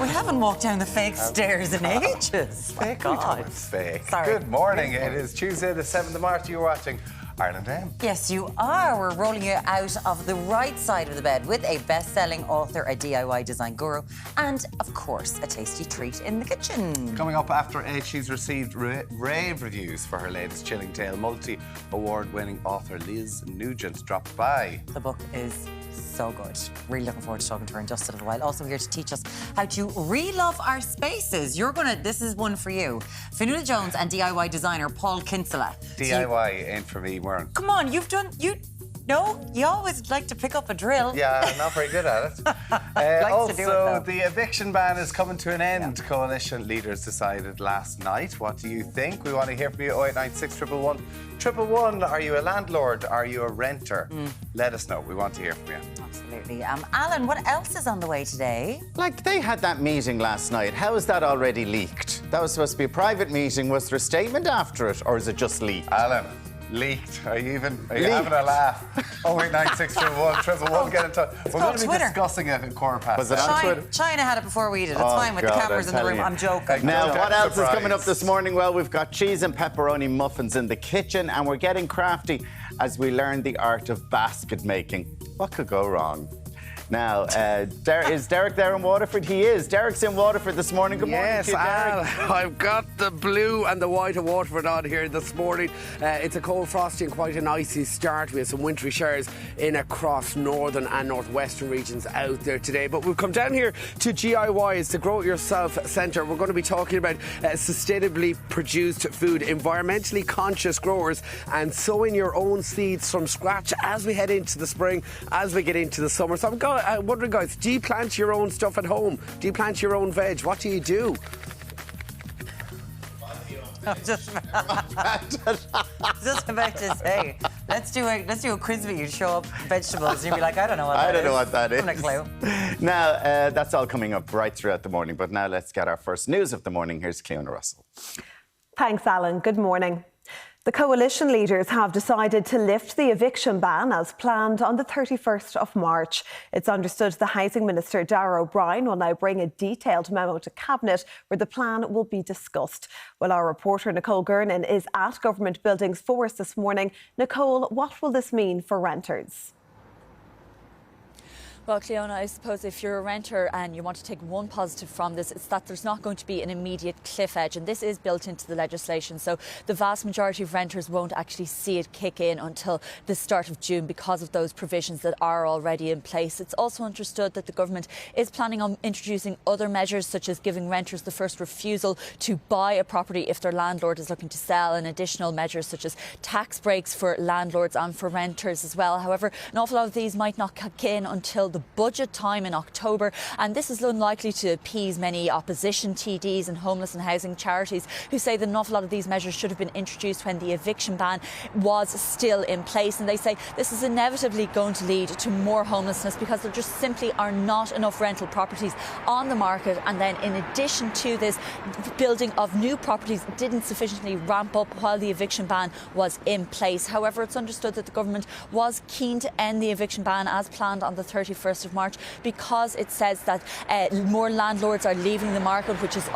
We haven't walked down the fake stairs in ages. Fake? God. Fake. Sorry. Good morning. It is Tuesday, the 7th of March. You're watching Ireland AM. Yes, you are. We're rolling you out of the right side of the bed with a best-selling author, a DIY design guru, and, of course, a tasty treat in the kitchen. Coming up after 8, she's received rave reviews for her latest chilling tale. Multi-award-winning author Liz Nugent dropped by. The book is so good. Really looking forward to talking to her in just a little while. Also here to teach us how to relove our spaces. This is one for you. Fionnuala Jones and DIY designer Paul Kinsella. DIY ain't for me, weren't. Come on, No, you always like to pick up a drill. Yeah, I'm not very good at it. Also, the eviction ban is coming to an end. Yeah. Coalition leaders decided last night. What do you think? We want to hear from you. 0896 111 111. Are you a landlord? Are you a renter? Let us know. We want to hear from you. Absolutely. Alan, what else is on the way today? Like, they had that meeting last night. How is that already leaked? That was supposed to be a private meeting. Was there a statement after it, or is it just leaked? Alan. Leaked. Are you having a laugh? 0896 111 get in touch. We're going to be discussing it at 15:15. Was it on Twitter? China had it before we did. It's fine with the cameras in the room. I'm joking. Now, what else is coming up this morning? Well, we've got cheese and pepperoni muffins in the kitchen, and we're getting crafty as we learn the art of basket making. What could go wrong? Now, is Deric there in Waterford? He is. Deric's in Waterford this morning. Good morning to you, Deric. I've got the blue and the white of Waterford on here this morning. It's a cold, frosty and quite an icy start. We have some wintry showers in across northern and northwestern regions out there today. But we've come down here to GIY. It's the Grow It Yourself Centre. We're going to be talking about sustainably produced food, environmentally conscious growers, and sowing your own seeds from scratch as we head into the spring, as we get into the summer. So I'm wondering, guys, do you plant your own stuff at home? Do you plant your own veg? What do you do? Just about to say, let's do a quiz with you. Show up vegetables, and you'll be like, I don't know what that is. I don't know what that is. I haven't a clue. Now, that's all coming up right throughout the morning. But now let's get our first news of the morning. Here's Cleona Russell. Thanks, Alan. Good morning. The coalition leaders have decided to lift the eviction ban as planned on the 31st of March. It's understood the Housing Minister, Donnacha Ó Beacháin, will now bring a detailed memo to Cabinet where the plan will be discussed. Well, our reporter Nicole Gernan is at Government Buildings for us this morning. Nicole, what will this mean for renters? Well, Cleona, I suppose if you're a renter and you want to take one positive from this, it's that there's not going to be an immediate cliff edge, and this is built into the legislation. So the vast majority of renters won't actually see it kick in until the start of June because of those provisions that are already in place. It's also understood that the government is planning on introducing other measures, such as giving renters the first refusal to buy a property if their landlord is looking to sell, and additional measures such as tax breaks for landlords and for renters as well. However, an awful lot of these might not kick in until the budget time in October, and this is unlikely to appease many opposition TDs and homeless and housing charities who say that an awful lot of these measures should have been introduced when the eviction ban was still in place, and they say this is inevitably going to lead to more homelessness because there just simply are not enough rental properties on the market, and then in addition to this, building of new properties didn't sufficiently ramp up while the eviction ban was in place. However, it's understood that the government was keen to end the eviction ban as planned on the 31st of March because it says that more landlords are leaving the market, which is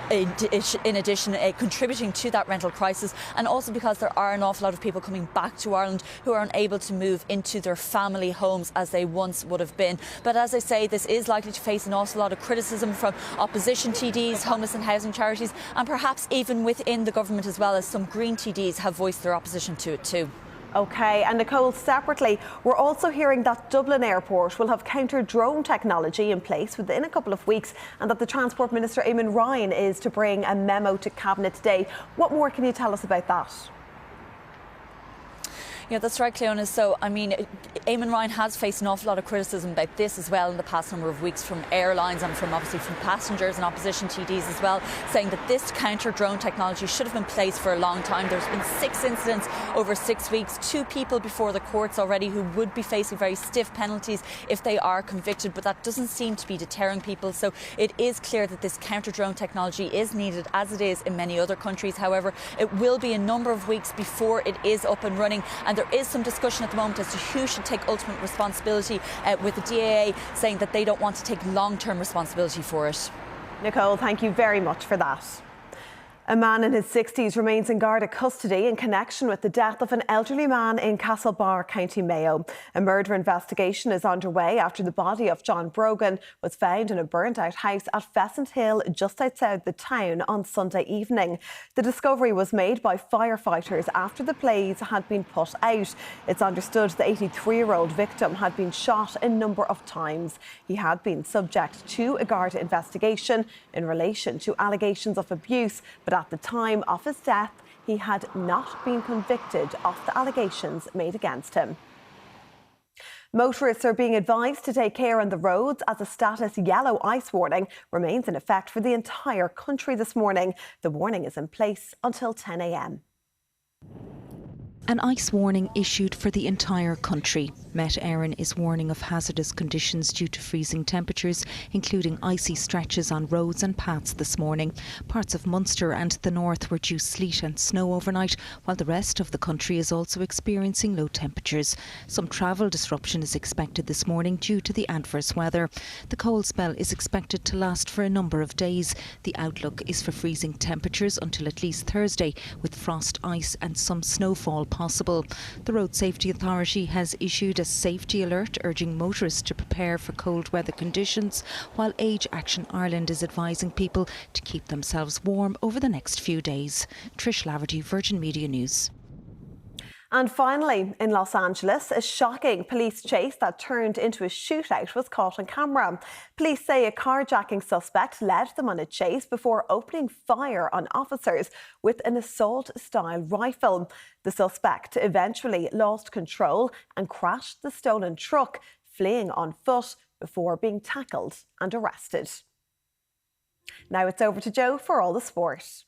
in addition contributing to that rental crisis, and also because there are an awful lot of people coming back to Ireland who are unable to move into their family homes as they once would have been. But as I say, this is likely to face an awful lot of criticism from opposition TDs, homeless and housing charities, and perhaps even within the government as well, as some Green TDs have voiced their opposition to it too. OK, and Nicole, separately, we're also hearing that Dublin Airport will have counter-drone technology in place within a couple of weeks, and that the Transport Minister, Eamon Ryan, is to bring a memo to Cabinet today. What more can you tell us about that? Yeah, that's right, Cleona. So, I mean, Eamon Ryan has faced an awful lot of criticism about this as well in the past number of weeks from airlines and from passengers and opposition TDs as well, saying that this counter-drone technology should have been placed for a long time. There's been 6 incidents over 6 weeks, 2 people before the courts already who would be facing very stiff penalties if they are convicted, but that doesn't seem to be deterring people. So it is clear that this counter-drone technology is needed, as it is in many other countries. However, it will be a number of weeks before it is up and running, and there is some discussion at the moment as to who should take ultimate responsibility, with the DAA saying that they don't want to take long-term responsibility for it. Nicole, thank you very much for that. A man in his 60s remains in Garda custody in connection with the death of an elderly man in Castlebar, County Mayo. A murder investigation is underway after the body of John Brogan was found in a burnt-out house at Pheasant Hill, just outside the town, on Sunday evening. The discovery was made by firefighters after the blaze had been put out. It's understood the 83-year-old victim had been shot a number of times. He had been subject to a Garda investigation in relation to allegations of abuse, but at the time of his death, he had not been convicted of the allegations made against him. Motorists are being advised to take care on the roads as a status yellow ice warning remains in effect for the entire country this morning. The warning is in place until 10 a.m. An ice warning issued for the entire country. Met Éireann is warning of hazardous conditions due to freezing temperatures, including icy stretches on roads and paths this morning. Parts of Munster and the north were due sleet and snow overnight, while the rest of the country is also experiencing low temperatures. Some travel disruption is expected this morning due to the adverse weather. The cold spell is expected to last for a number of days. The outlook is for freezing temperatures until at least Thursday, with frost, ice and some snowfall possible. The Road Safety Authority has issued a safety alert urging motorists to prepare for cold weather conditions, while Age Action Ireland is advising people to keep themselves warm over the next few days. Trish Laverty, Virgin Media News. And finally, in Los Angeles, a shocking police chase that turned into a shootout was caught on camera. Police say a carjacking suspect led them on a chase before opening fire on officers with an assault-style rifle. The suspect eventually lost control and crashed the stolen truck, fleeing on foot before being tackled and arrested. Now it's over to Joe for all the sport.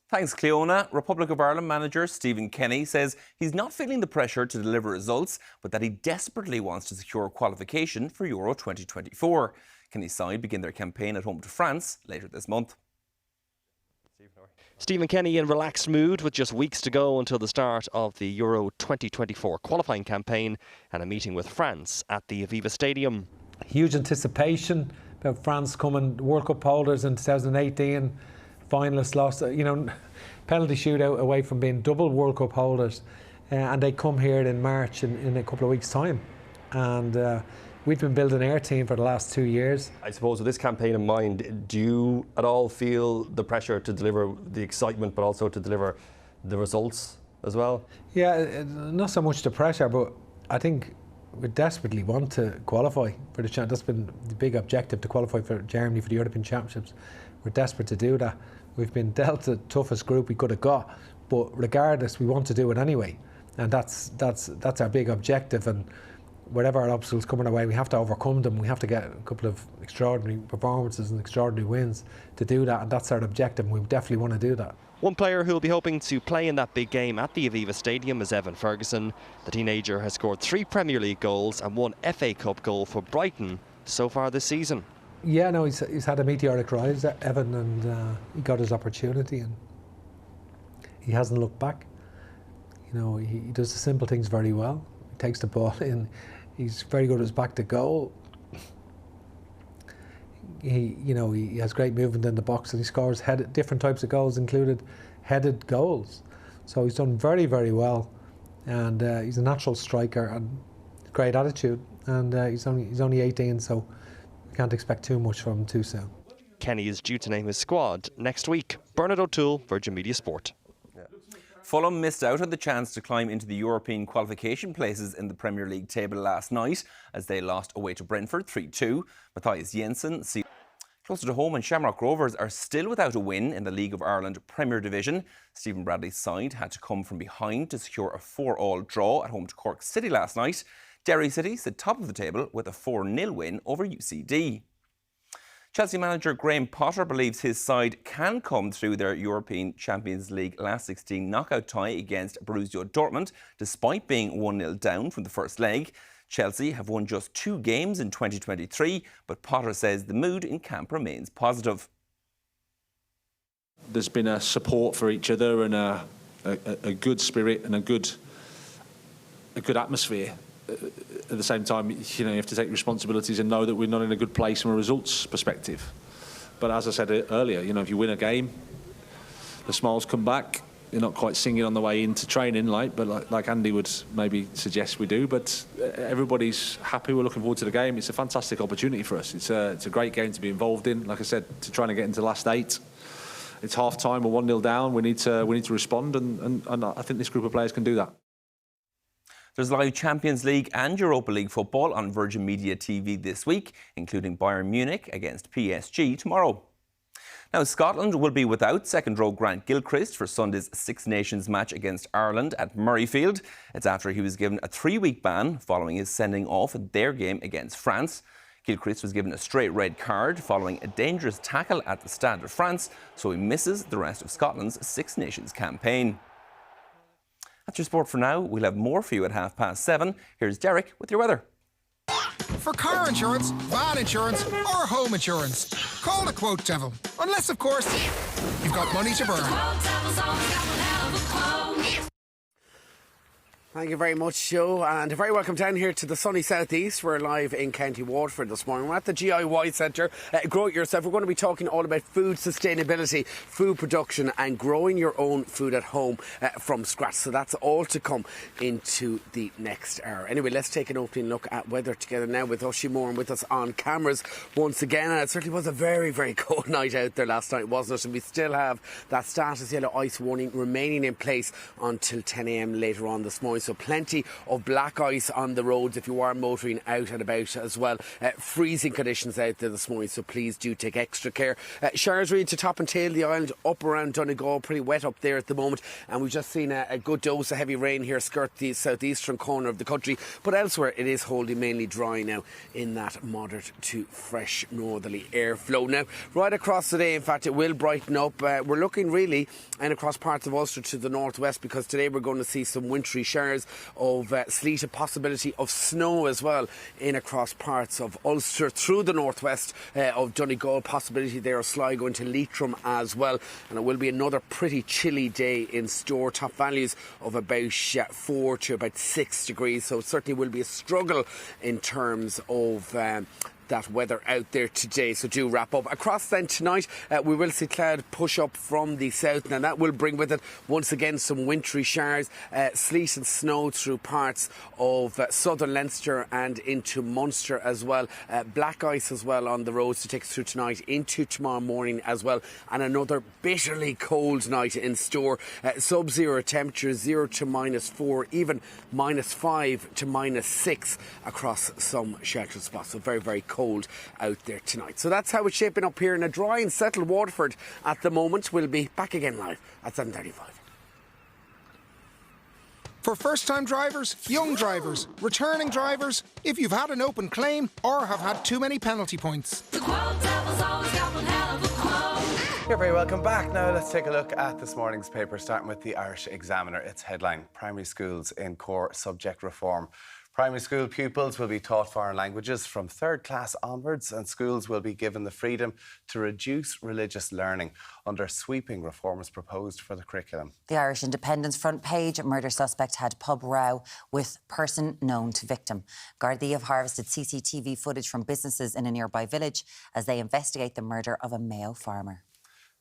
Thanks, Cleona. Republic of Ireland manager Stephen Kenny says he's not feeling the pressure to deliver results, but that he desperately wants to secure qualification for Euro 2024. Kenny's side begin their campaign at home to France later this month. Stephen Kenny in relaxed mood with just weeks to go until the start of the Euro 2024 qualifying campaign and a meeting with France at the Aviva Stadium. Huge anticipation about France coming World Cup holders in 2018. Finalists lost, penalty shootout away from being double World Cup holders, and they come here in March in a couple of weeks' time. And we've been building our team for the last 2 years. I suppose with this campaign in mind, do you at all feel the pressure to deliver the excitement, but also to deliver the results as well? Yeah, not so much the pressure, but I think we desperately want to qualify for the chance. That's been the big objective, to qualify for Germany for the European Championships. We're desperate to do that. We've been dealt the toughest group we could have got, but regardless, we want to do it anyway, and that's our big objective. And whatever our obstacles coming our way, we have to overcome them. We have to get a couple of extraordinary performances and extraordinary wins to do that, and that's our objective. And we definitely want to do that. One player who will be hoping to play in that big game at the Aviva Stadium is Evan Ferguson. The teenager has scored 3 Premier League goals and 1 FA Cup goal for Brighton so far this season. Yeah, no, he's had a meteoric rise, Evan, and he got his opportunity, and he hasn't looked back. He does the simple things very well. He takes the ball in. He's very good at his back to goal. He has great movement in the box, and he scores different types of goals, included headed goals. So he's done very, very well, and he's a natural striker and great attitude. And he's only 18, so we can't expect too much from him too soon. Kenny is due to name his squad next week. Bernard O'Toole, Virgin Media Sport. Fulham missed out on the chance to climb into the European qualification places in the Premier League table last night as they lost away to Brentford 3-2. Matthias Jensen. Closer to home, and Shamrock Rovers are still without a win in the League of Ireland Premier Division. Stephen Bradley's side had to come from behind to secure a 4-4 draw at home to Cork City last night. Derry City sit top of the table with a 4-0 win over UCD. Chelsea manager Graham Potter believes his side can come through their European Champions League last 16 knockout tie against Borussia Dortmund, despite being 1-0 down from the first leg. Chelsea have won just 2 games in 2023, but Potter says the mood in camp remains positive. There's been a support for each other and a good spirit and a good atmosphere. At the same time, you have to take responsibilities and know that we're not in a good place from a results perspective. But as I said earlier, you know, if you win a game, the smiles come back. You're not quite singing on the way into training, but like Andy would maybe suggest we do. But everybody's happy. We're looking forward to the game. It's a fantastic opportunity for us. It's a great game to be involved in. Like I said, to trying to get into the last 8. It's half time. We're 1-0 down. We need to respond, and I think this group of players can do that. There's live Champions League and Europa League football on Virgin Media TV this week, including Bayern Munich against PSG tomorrow. Now, Scotland will be without second-row Grant Gilchrist for Sunday's Six Nations match against Ireland at Murrayfield. It's after he was given a 3-week ban following his sending off at their game against France. Gilchrist was given a straight red card following a dangerous tackle at the Stade de France, so he misses the rest of Scotland's Six Nations campaign. That's your sport for now. We'll have more for you at 7:30. Here's Deric with your weather. For car insurance, van insurance or home insurance, call the Quote Devil. Unless, of course, you've got money to burn. Thank you very much, Joe, and a very welcome down here to the sunny southeast. We're live in County Waterford this morning. We're at the GIY Centre. Grow it yourself. We're going to be talking all about food sustainability, food production and growing your own food at home from scratch. So that's all to come into the next hour. Anyway, let's take an opening look at weather together now with Oisin Moore and with us on cameras once again. And it certainly was a very, very cold night out there last night, wasn't it? And we still have that status yellow ice warning remaining in place until 10 a.m. later on this morning. So plenty of black ice on the roads if you are motoring out and about as well. Freezing conditions out there this morning, so please do take extra care. Sharsbury to top and tail the island, up around Donegal, pretty wet up there at the moment, and we've just seen a good dose of heavy rain here skirt the southeastern corner of the country, but elsewhere it is holding mainly dry now in that moderate to fresh northerly airflow. Now, right across the day, in fact, it will brighten up. We're looking really and across parts of Ulster to the northwest, because today we're going to see some wintry showers of sleet, a possibility of snow as well in across parts of Ulster through the northwest of Donegal, possibility there of Sligo into Leitrim as well, and it will be another pretty chilly day in store. Top values of about 4 to about 6 degrees, so it certainly will be a struggle in terms of that weather out there today. So do wrap up. Across then tonight, we will see cloud push up from the south, and that will bring with it once again some wintry showers, sleet and snow through parts of southern Leinster and into Munster as well. Black ice as well on the roads to take us through tonight into tomorrow morning as well, and another bitterly cold night in store. Sub-zero temperatures, 0 to -4, even -5 to -6 across some sheltered spots. So very, very cold out there tonight. So that's how it's shaping up here in a dry and settled Waterford at the moment. We'll be back again live at 7:35. For first-time drivers, young drivers, returning drivers, if you've had an open claim or have had too many penalty points. You're very welcome back. Now let's take a look at this morning's paper, starting with the Irish Examiner. Its headline: Primary schools in core subject reform. Primary school pupils will be taught foreign languages from 3rd class onwards, and schools will be given the freedom to reduce religious learning under sweeping reforms proposed for the curriculum. The Irish Independent's front page: murder suspect had pub row with person known to victim. Gardaí have harvested CCTV footage from businesses in a nearby village as they investigate the murder of a Mayo farmer.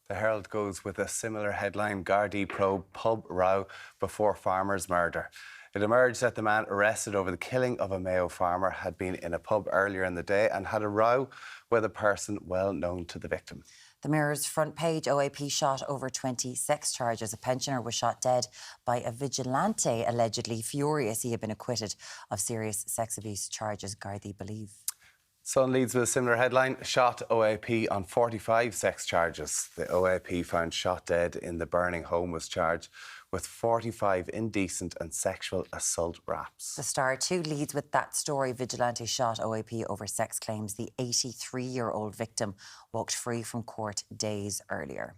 The Herald goes with a similar headline: Gardaí probe pub row before farmer's murder. It emerged that the man arrested over the killing of a Mayo farmer had been in a pub earlier in the day and had a row with a person well known to the victim. The Mirror's front page: OAP shot over 20 sex charges. A pensioner was shot dead by a vigilante, allegedly furious he had been acquitted of serious sex abuse charges, Gardaí believe. Sun leads with a similar headline: shot OAP on 45 sex charges. The OAP found shot dead in the burning home was charged with 45 indecent and sexual assault raps. The Star too leads with that story: vigilante shot OAP over sex claims. The 83-year-old victim walked free from court days earlier.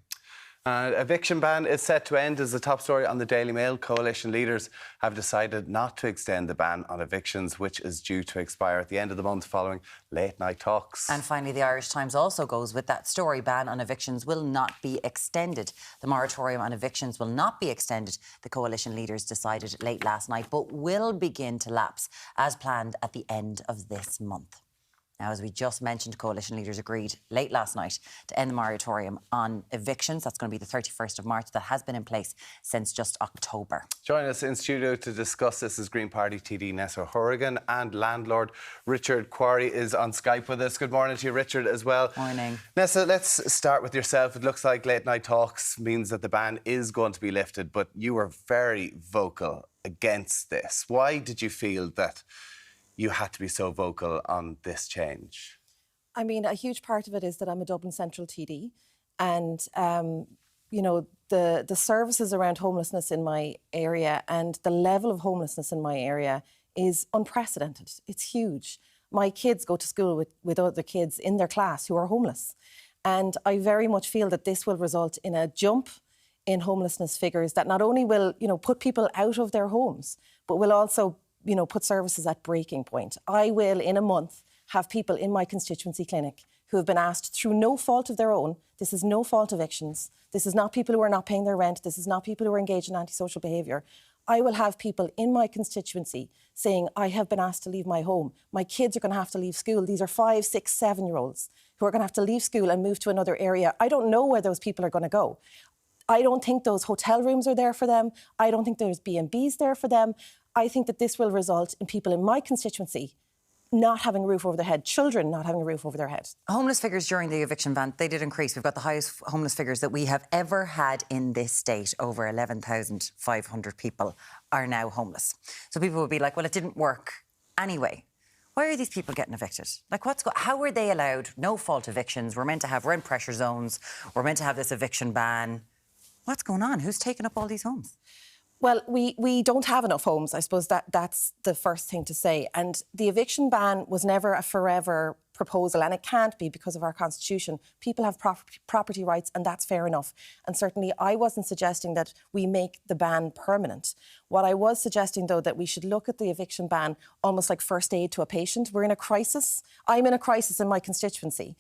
Eviction ban is set to end as the top story on the Daily Mail. Coalition leaders have decided not to extend the ban on evictions, which is due to expire at the end of the month following late-night talks. And finally, the Irish Times also goes with that story: ban on evictions will not be extended. The moratorium on evictions will not be extended, the coalition leaders decided late last night, but will begin to lapse as planned at the end of this month. Now, as we just mentioned, coalition leaders agreed late last night to end the moratorium on evictions. That's going to be the 31st of March. That has been in place since just October. Joining us in studio to discuss this is Green Party TD Neasa Hourigan, and landlord Richard Quarry is on Skype with us. Good morning to you, Richard, as well. Morning. Neasa, let's start with yourself. It looks like late night talks means that the ban is going to be lifted, but you were very vocal against this. Why did you feel that you had to be so vocal on this change? I mean, a huge part of it is that I'm a Dublin Central TD, and you know, the services around homelessness in my area and the level of homelessness in my area is unprecedented. It's huge. My kids go to school with other kids in their class who are homeless, and I very much feel that this will result in a jump in homelessness figures that not only will, you know, put people out of their homes, but will also, you know, put services at breaking point. I will, in a month, have people in my constituency clinic who have been asked through no fault of their own. This is no fault evictions. This is not people who are not paying their rent. This is not people who are engaged in antisocial behaviour. I will have people in my constituency saying, I have been asked to leave my home. My kids are going to have to leave school. These are 5, 6, 7-year-olds who are going to have to leave school and move to another area. I don't know where those people are going to go. I don't think those hotel rooms are there for them. I don't think there's B&Bs there for them. I think that this will result in people in my constituency not having a roof over their head, children not having a roof over their head. Homeless figures during the eviction ban, they did increase. We've got the highest homeless figures that we have ever had in this state. Over 11,500 people are now homeless. So people will be like, well, it didn't work anyway. Why are these people getting evicted? Like, how are they allowed no-fault evictions? We're meant to have rent pressure zones. We're meant to have this eviction ban. What's going on? Who's taking up all these homes? Well, we don't have enough homes. I suppose that's the first thing to say. And the eviction ban was never a forever proposal, and it can't be because of our constitution. People have property rights, and that's fair enough. And certainly I wasn't suggesting that we make the ban permanent. What I was suggesting, though, that we should look at the eviction ban almost like first aid to a patient. We're in a crisis. I'm in a crisis in my constituency.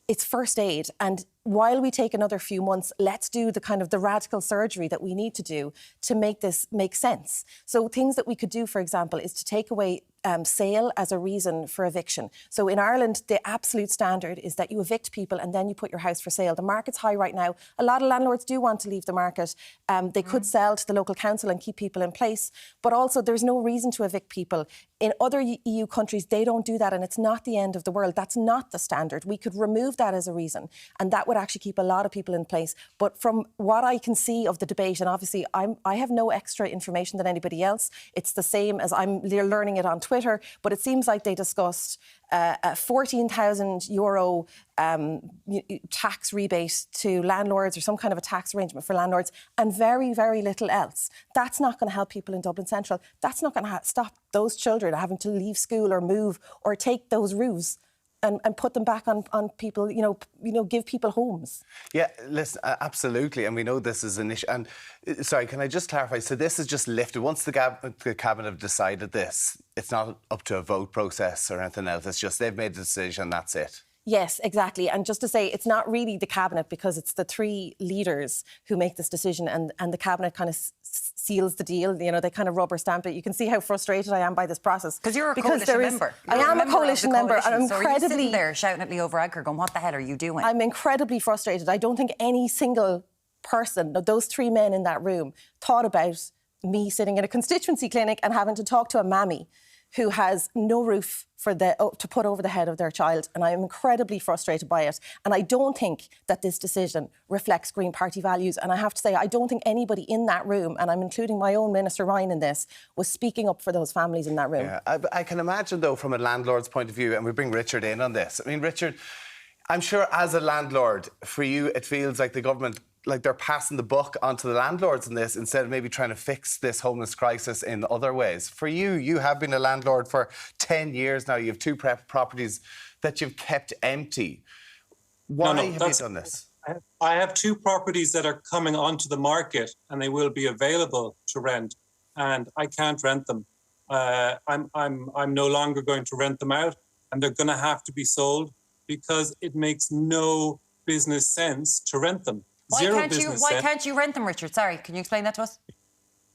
It's first aid, and while we take another few months, let's do the kind of the radical surgery that we need to do to make this make sense. So things that we could do, for example, is to take away sale as a reason for eviction. So in Ireland, the absolute standard is that you evict people and then you put your house for sale. The market's high right now. A lot of landlords do want to leave the market. They could sell to the local council and keep people in place, but also there's no reason to evict people. In other EU countries, they don't do that, and it's not the end of the world. That's not the standard. We could remove that as a reason, and that would actually keep a lot of people in place. But from what I can see of the debate, and obviously I have no extra information than anybody else. It's the same as I'm learning it on Twitter, but it seems like they discussed a €14,000 tax rebate to landlords, or some kind of a tax arrangement for landlords, and very, very little else. That's not going to help people in Dublin Central. That's not going to stop those children having to leave school or move or take those roofs and put them back on people, give people homes. Yeah, listen, absolutely. And we know this is an issue. And sorry, can I just clarify? So this is just lifted. Once the Cabinet have decided this, it's not up to a vote process or anything else. It's just they've made a decision, that's it. Yes, exactly. And just to say, it's not really the Cabinet, because it's the three leaders who make this decision, and the Cabinet kind of seals the deal. They kind of rubber stamp it. You can see how frustrated I am by this process. Because you're a coalition member. I am a coalition member. And I'm so are you sitting there shouting at Leo Varadkar going, what the hell are you doing? I'm incredibly frustrated. I don't think any single person, those three men in that room, thought about me sitting in a constituency clinic and having to talk to a mammy who has no roof to put over the head of their child. And I am incredibly frustrated by it. And I don't think that this decision reflects Green Party values. And I have to say, I don't think anybody in that room, and I'm including my own Minister Ryan in this, was speaking up for those families in that room. Yeah, I can imagine, though, from a landlord's point of view, and we bring Richard in on this. I mean, Richard, I'm sure as a landlord, for you, it feels like the government, like they're passing the buck onto the landlords in this, instead of maybe trying to fix this homeless crisis in other ways. For you, you have been a landlord for 10 years now. You have two properties that you've kept empty. Why have you done this? I have two properties that are coming onto the market, and they will be available to rent, and I can't rent them. I'm no longer going to rent them out, and they're going to have to be sold because it makes no business sense to rent them. Why can't you rent them, Richard? Sorry, can you explain that to us?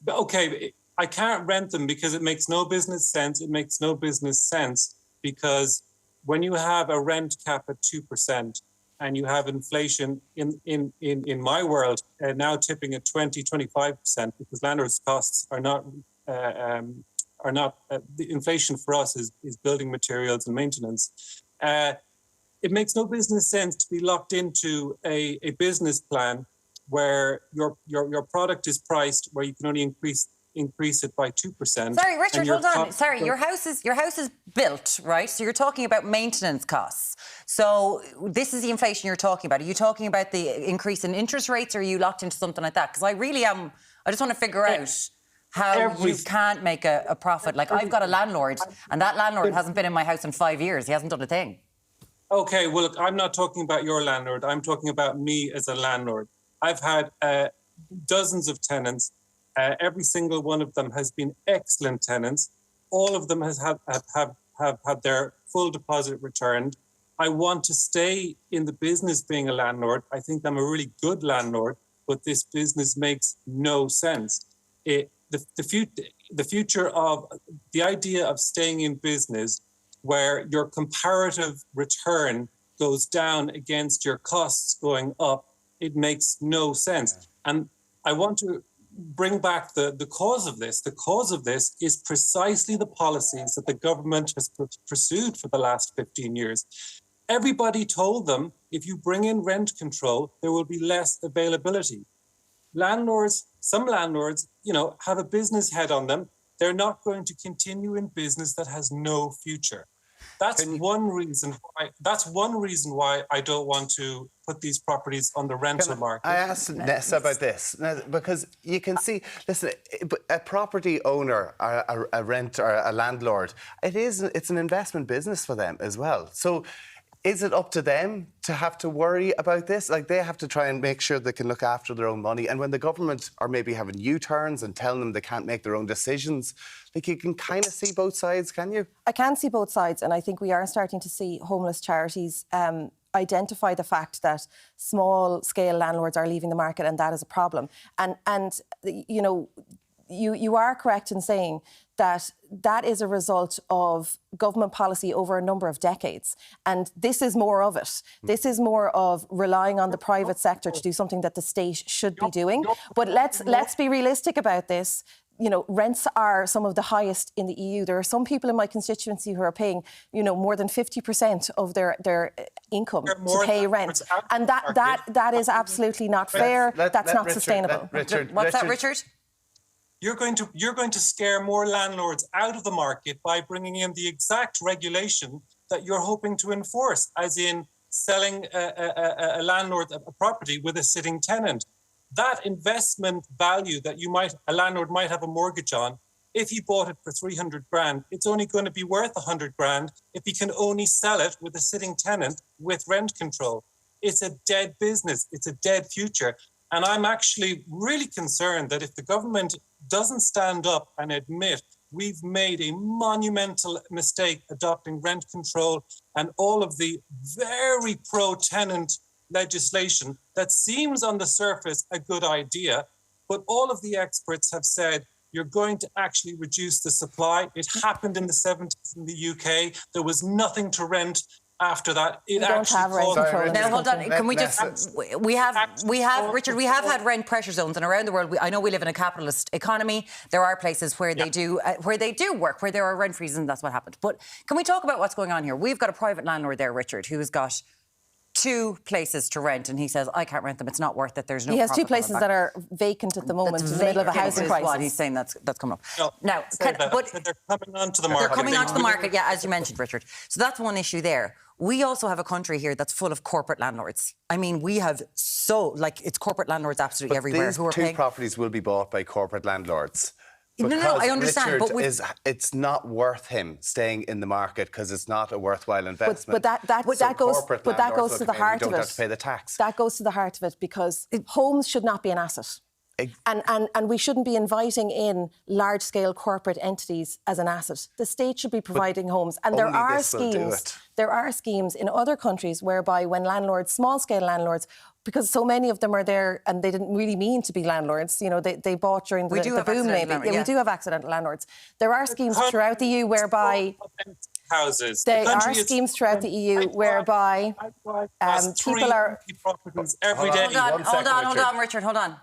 Okay, I can't rent them because it makes no business sense. It makes no business sense because when you have a rent cap at 2% and you have inflation in my world now tipping at 20-25%, because landlords' costs are not the inflation for us is building materials and maintenance. It makes no business sense to be locked into a business plan where your product is priced where you can only increase it by 2%. Sorry, Richard, hold on. Sorry, your house is built, right? So you're talking about maintenance costs. So this is the inflation you're talking about. Are you talking about the increase in interest rates, or are you locked into something like that? Because I just want to figure out how you can't make a profit. Like, I've got a landlord, and that landlord hasn't been in my house in 5 years. He hasn't done a thing. Okay, well, look, I'm not talking about your landlord. I'm talking about me as a landlord. I've had dozens of tenants. Every single one of them has been excellent tenants. All of them have had their full deposit returned. I want to stay in the business being a landlord. I think I'm a really good landlord, but this business makes no sense. The future of the idea of staying in business where your comparative return goes down against your costs going up, it makes no sense. And I want to bring back the cause of this. The cause of this is precisely the policies that the government has pursued for the last 15 years. Everybody told them, if you bring in rent control, there will be less availability. Some landlords, have a business head on them. They're not going to continue in business that has no future. That's one reason why I don't want to put these properties on the rental market. I asked Neasa about this because you can see, listen, a property owner, a renter, a landlord, it's an investment business for them as well. So is it up to them to have to worry about this? Like, they have to try and make sure they can look after their own money. And when the government are maybe having U-turns and telling them they can't make their own decisions, like, you can kind of see both sides, can you? I can see both sides, and I think we are starting to see homeless charities identify the fact that small-scale landlords are leaving the market, and that is a problem. And you are correct in saying that is a result of government policy over a number of decades. And this is more of it. This is more of relying on the private sector to do something that the state should be doing. But let's be realistic about this. Rents are some of the highest in the EU. There are some people in my constituency who are paying, more than 50% of their income to pay rent. And that is absolutely not fair. That's not sustainable. What's that, Richard? You're going to scare more landlords out of the market by bringing in the exact regulation that you're hoping to enforce, as in selling a landlord a property with a sitting tenant. That investment value that a landlord might have a mortgage on, if he bought it for 300 grand, it's only going to be worth 100 grand if he can only sell it with a sitting tenant with rent control. It's a dead business. It's a dead future. And I'm actually really concerned that if the government doesn't stand up and admit we've made a monumental mistake adopting rent control and all of the very pro-tenant legislation that seems on the surface a good idea, but all of the experts have said you're going to actually reduce the supply. It happened in the 70s in the UK. There was nothing to rent. After that, we don't have rent control. Now, hold on. Can we just? We have, Richard. We have had rent pressure zones, and around the world, I know we live in a capitalist economy. There are places where they do work, where there are rent freezes, and that's what happened. But can we talk about what's going on here? We've got a private landlord there, Richard, who has got 2 places to rent, and he says, I can't rent them, it's not worth it, there's no. He has 2 places that are vacant at the moment in the middle of a housing crisis. What he's saying that's coming up. No, now, but they're coming onto the market. They're coming onto the market, yeah, as you mentioned, Richard. So that's one issue there. We also have a country here that's full of corporate landlords. I mean, we have it's corporate landlords absolutely everywhere. These 2 properties will be bought by corporate landlords. No, I understand. Richard it's not worth him staying in the market because it's not a worthwhile investment. But that goes to the heart of it. You don't have to pay the tax. That goes to the heart of it because homes should not be an asset. And we shouldn't be inviting in large-scale corporate entities as an asset. The state should be providing homes. And there are schemes in other countries whereby when landlords, small-scale landlords, because so many of them are there and they didn't really mean to be landlords, they bought during the boom maybe. We do have accidental landlords. There are schemes throughout the EU whereby houses. There are schemes throughout the EU whereby people are properties every day. Hold on, Richard, hold on.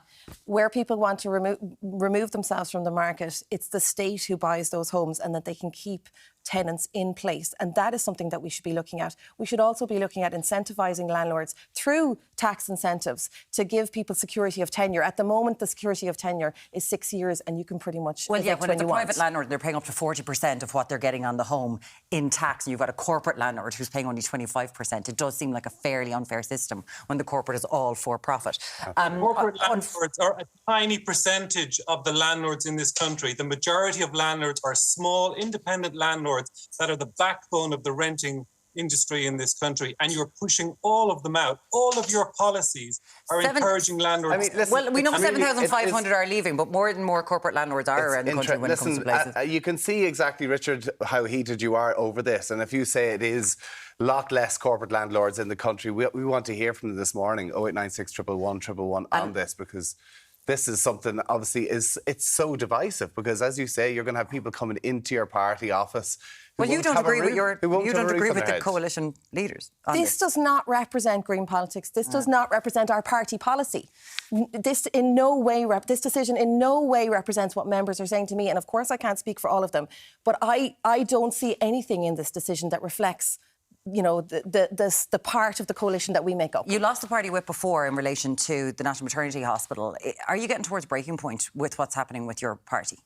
Where people want to remove themselves from the market, it's the state who buys those homes and that they can keep tenants in place. And that is something that we should be looking at. We should also be looking at incentivising landlords through tax incentives to give people security of tenure. At the moment, the security of tenure is 6 years and you can pretty much when it's a private landlord, they're paying up to 40% of what they're getting on the home in tax, and you've got a corporate landlord who's paying only 25%. It does seem like a fairly unfair system when the corporate is all for profit. Corporate landlords are a tiny percentage of the landlords in this country. The majority of landlords are small, independent landlords that are the backbone of the renting industry in this country, and you're pushing all of them out. All of your policies are encouraging landlords. We know 7,500 are leaving, but more and more corporate landlords are around the country when it comes to places. You can see exactly, Richard, how heated you are over this. And if you say it is a lot less corporate landlords in the country, we want to hear from them this morning, 0896 111 111 on this, because this is something, obviously, it's so divisive, because, as you say, you're going to have people coming into your party office. Well, you don't agree with the coalition leaders on this. This does not represent green politics. This does not represent our party policy. This decision in no way represents what members are saying to me. And of course, I can't speak for all of them, but I don't see anything in this decision that reflects, you know, the part of the coalition that we make up. You lost the party whip before in relation to the National Maternity Hospital. Are you getting towards breaking point with what's happening with your party?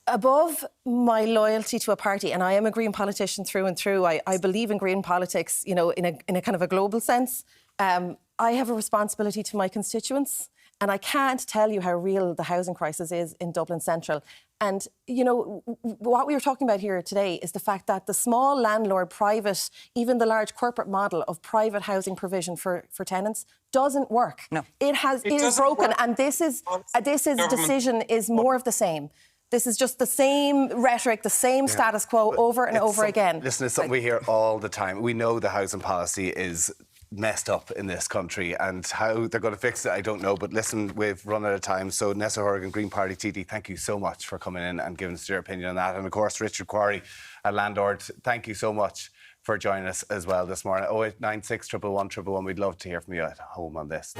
Above my loyalty to a party, and I am a Green politician through and through, I believe in green politics, you know, in a kind of a global sense. I have a responsibility to my constituents, and I can't tell you how real the housing crisis is in Dublin Central. And, you know, what we were talking about here today is the fact that the small landlord, private, even the large corporate model of private housing provision for tenants doesn't work. No. It is broken, and this decision is more of the same. This is just the same rhetoric, the same status quo over and over again. Listen, it's something we hear all the time. We know the housing policy is messed up in this country, and how they're going to fix it, I don't know. But listen, we've run out of time. So Neasa, Hourigan, Green Party TD, thank you so much for coming in and giving us your opinion on that. And of course, Richard Quarry, a landlord, thank you so much for joining us as well this morning. 0896 111 111. We'd love to hear from you at home on this.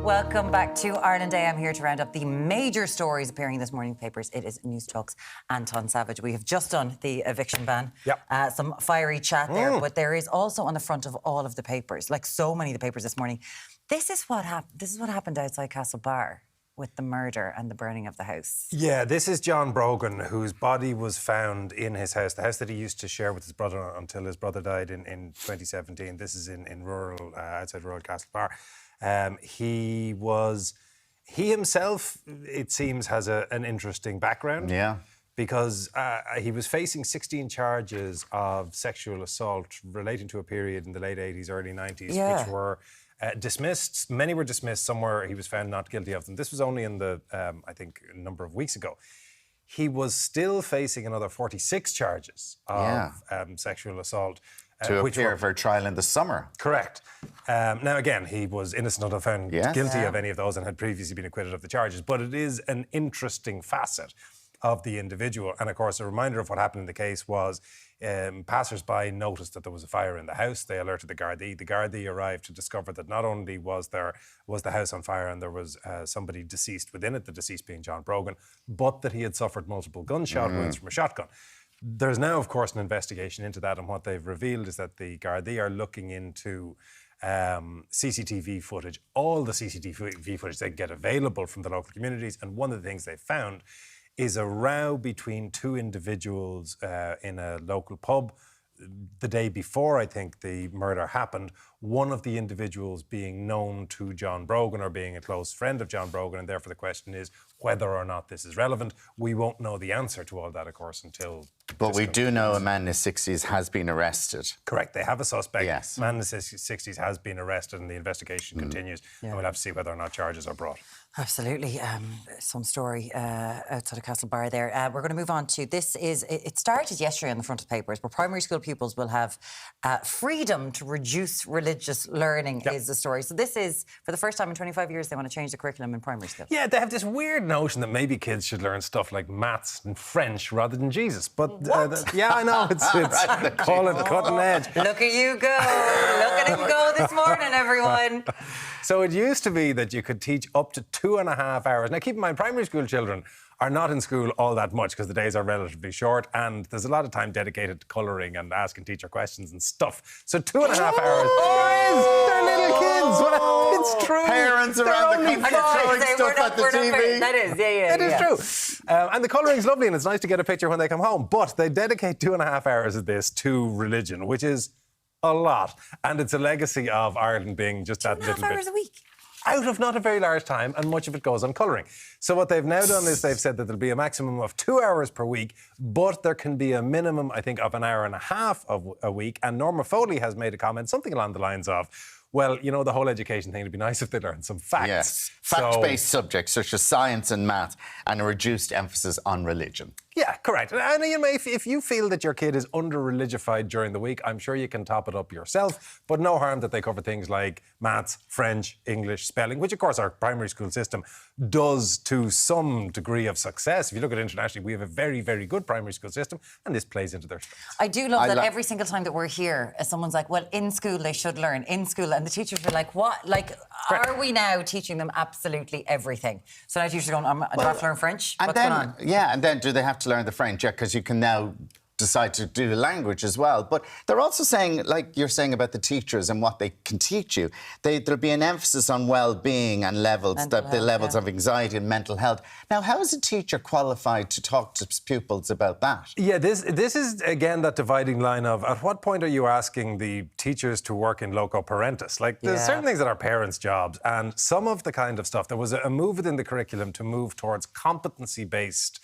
Welcome back to Ireland Day. I'm here to round up the major stories appearing in this morning's papers. It is Newstalk's Anton Savage. We have just done the eviction ban. Yep. Some fiery chat there, but there is also on the front of all of the papers, like so many of the papers this morning, this is what happened outside Castlebar with the murder and the burning of the house. Yeah, this is John Brogan, whose body was found in his house, the house that he used to share with his brother until his brother died in 2017. This is in rural, outside rural Castlebar. He himself, it seems, has an interesting background. Yeah. Because he was facing 16 charges of sexual assault relating to a period in the late 80s, early 90s, which were dismissed. Many were dismissed. Some were, he was found not guilty of them. This was only in the, I think, a number of weeks ago. He was still facing another 46 charges of sexual assault. To appear for trial in the summer. Correct. Now, again, he was innocent until found guilty of any of those and had previously been acquitted of the charges. But it is an interesting facet of the individual. And, of course, a reminder of what happened in the case was passers-by noticed that there was a fire in the house. They alerted the Gardaí. The Gardaí arrived to discover that not only was the house on fire and there was somebody deceased within it, the deceased being John Brogan, but that he had suffered multiple gunshot wounds from a shotgun. There's now, of course, an investigation into that, and what they've revealed is that the Gardaí are looking into CCTV footage, all the CCTV footage they get available from the local communities, and one of the things they found is a row between two individuals in a local pub the day before, I think, the murder happened, one of the individuals being known to John Brogan or being a close friend of John Brogan, and therefore the question is whether or not this is relevant. We won't know the answer to all that, of course, until... But we do know a man in his 60s has been arrested. Correct. They have a suspect. Yes. A man in his 60s has been arrested and the investigation continues, and we'll have to see whether or not charges are brought. Absolutely. Some story outside of Castlebar there. We're going to move on to this. It started yesterday on the front of the papers, where primary school pupils will have freedom to reduce religious learning is the story. So this is, for the first time in 25 years, they want to change the curriculum in primary school. Yeah, they have this weird notion that maybe kids should learn stuff like maths and French rather than Jesus. But yeah, I know, it's call it cutting edge. Look at you go. Look at him go this morning, everyone. So it used to be that you could teach up to 2.5 hours. Now, keep in mind, primary school children are not in school all that much because the days are relatively short and there's a lot of time dedicated to colouring and asking teacher questions and stuff. So 2.5 hours. They're little kids. It's true. Parents around the country throwing stuff at the TV. That is, yeah. It is true. And the colouring's lovely and it's nice to get a picture when they come home. But they dedicate 2.5 hours of this to religion, which is a lot. And it's a legacy of Ireland being just that little bit. 2.5 hours a week? Out of not a very large time, and much of it goes on colouring. So what they've now done is they've said that there'll be a maximum of 2 hours per week, but there can be a minimum, I think, of an hour and a half a week. And Norma Foley has made a comment, something along the lines of, well, you know, the whole education thing, it'd be nice if they learned some facts. Yes, fact-based subjects such as science and math, and a reduced emphasis on religion. Yeah, correct. And you know, if you feel that your kid is under-religified during the week, I'm sure you can top it up yourself, but no harm that they cover things like maths, French, English, spelling, which, of course, our primary school system does to some degree of success. If you look at it internationally, we have a very, very good primary school system, and this plays into their strengths. I do love that every single time that we're here, someone's like, well, in school they should learn, in school, and the teachers are like, what? Like, are we now teaching them absolutely everything? So now teachers are going, do I have to learn French? What's going on? Yeah, and then do they have to learn the French? Yeah, because you can now decide to do the language as well. But they're also saying, like you're saying about the teachers and what they can teach you, there'll be an emphasis on well-being and levels of anxiety and mental health. Now, how is a teacher qualified to talk to pupils about that? Yeah, this is, again, that dividing line of at what point are you asking the teachers to work in loco parentis? Like, there's certain things that are parents' jobs, and some of the kind of stuff, there was a move within the curriculum to move towards competency-based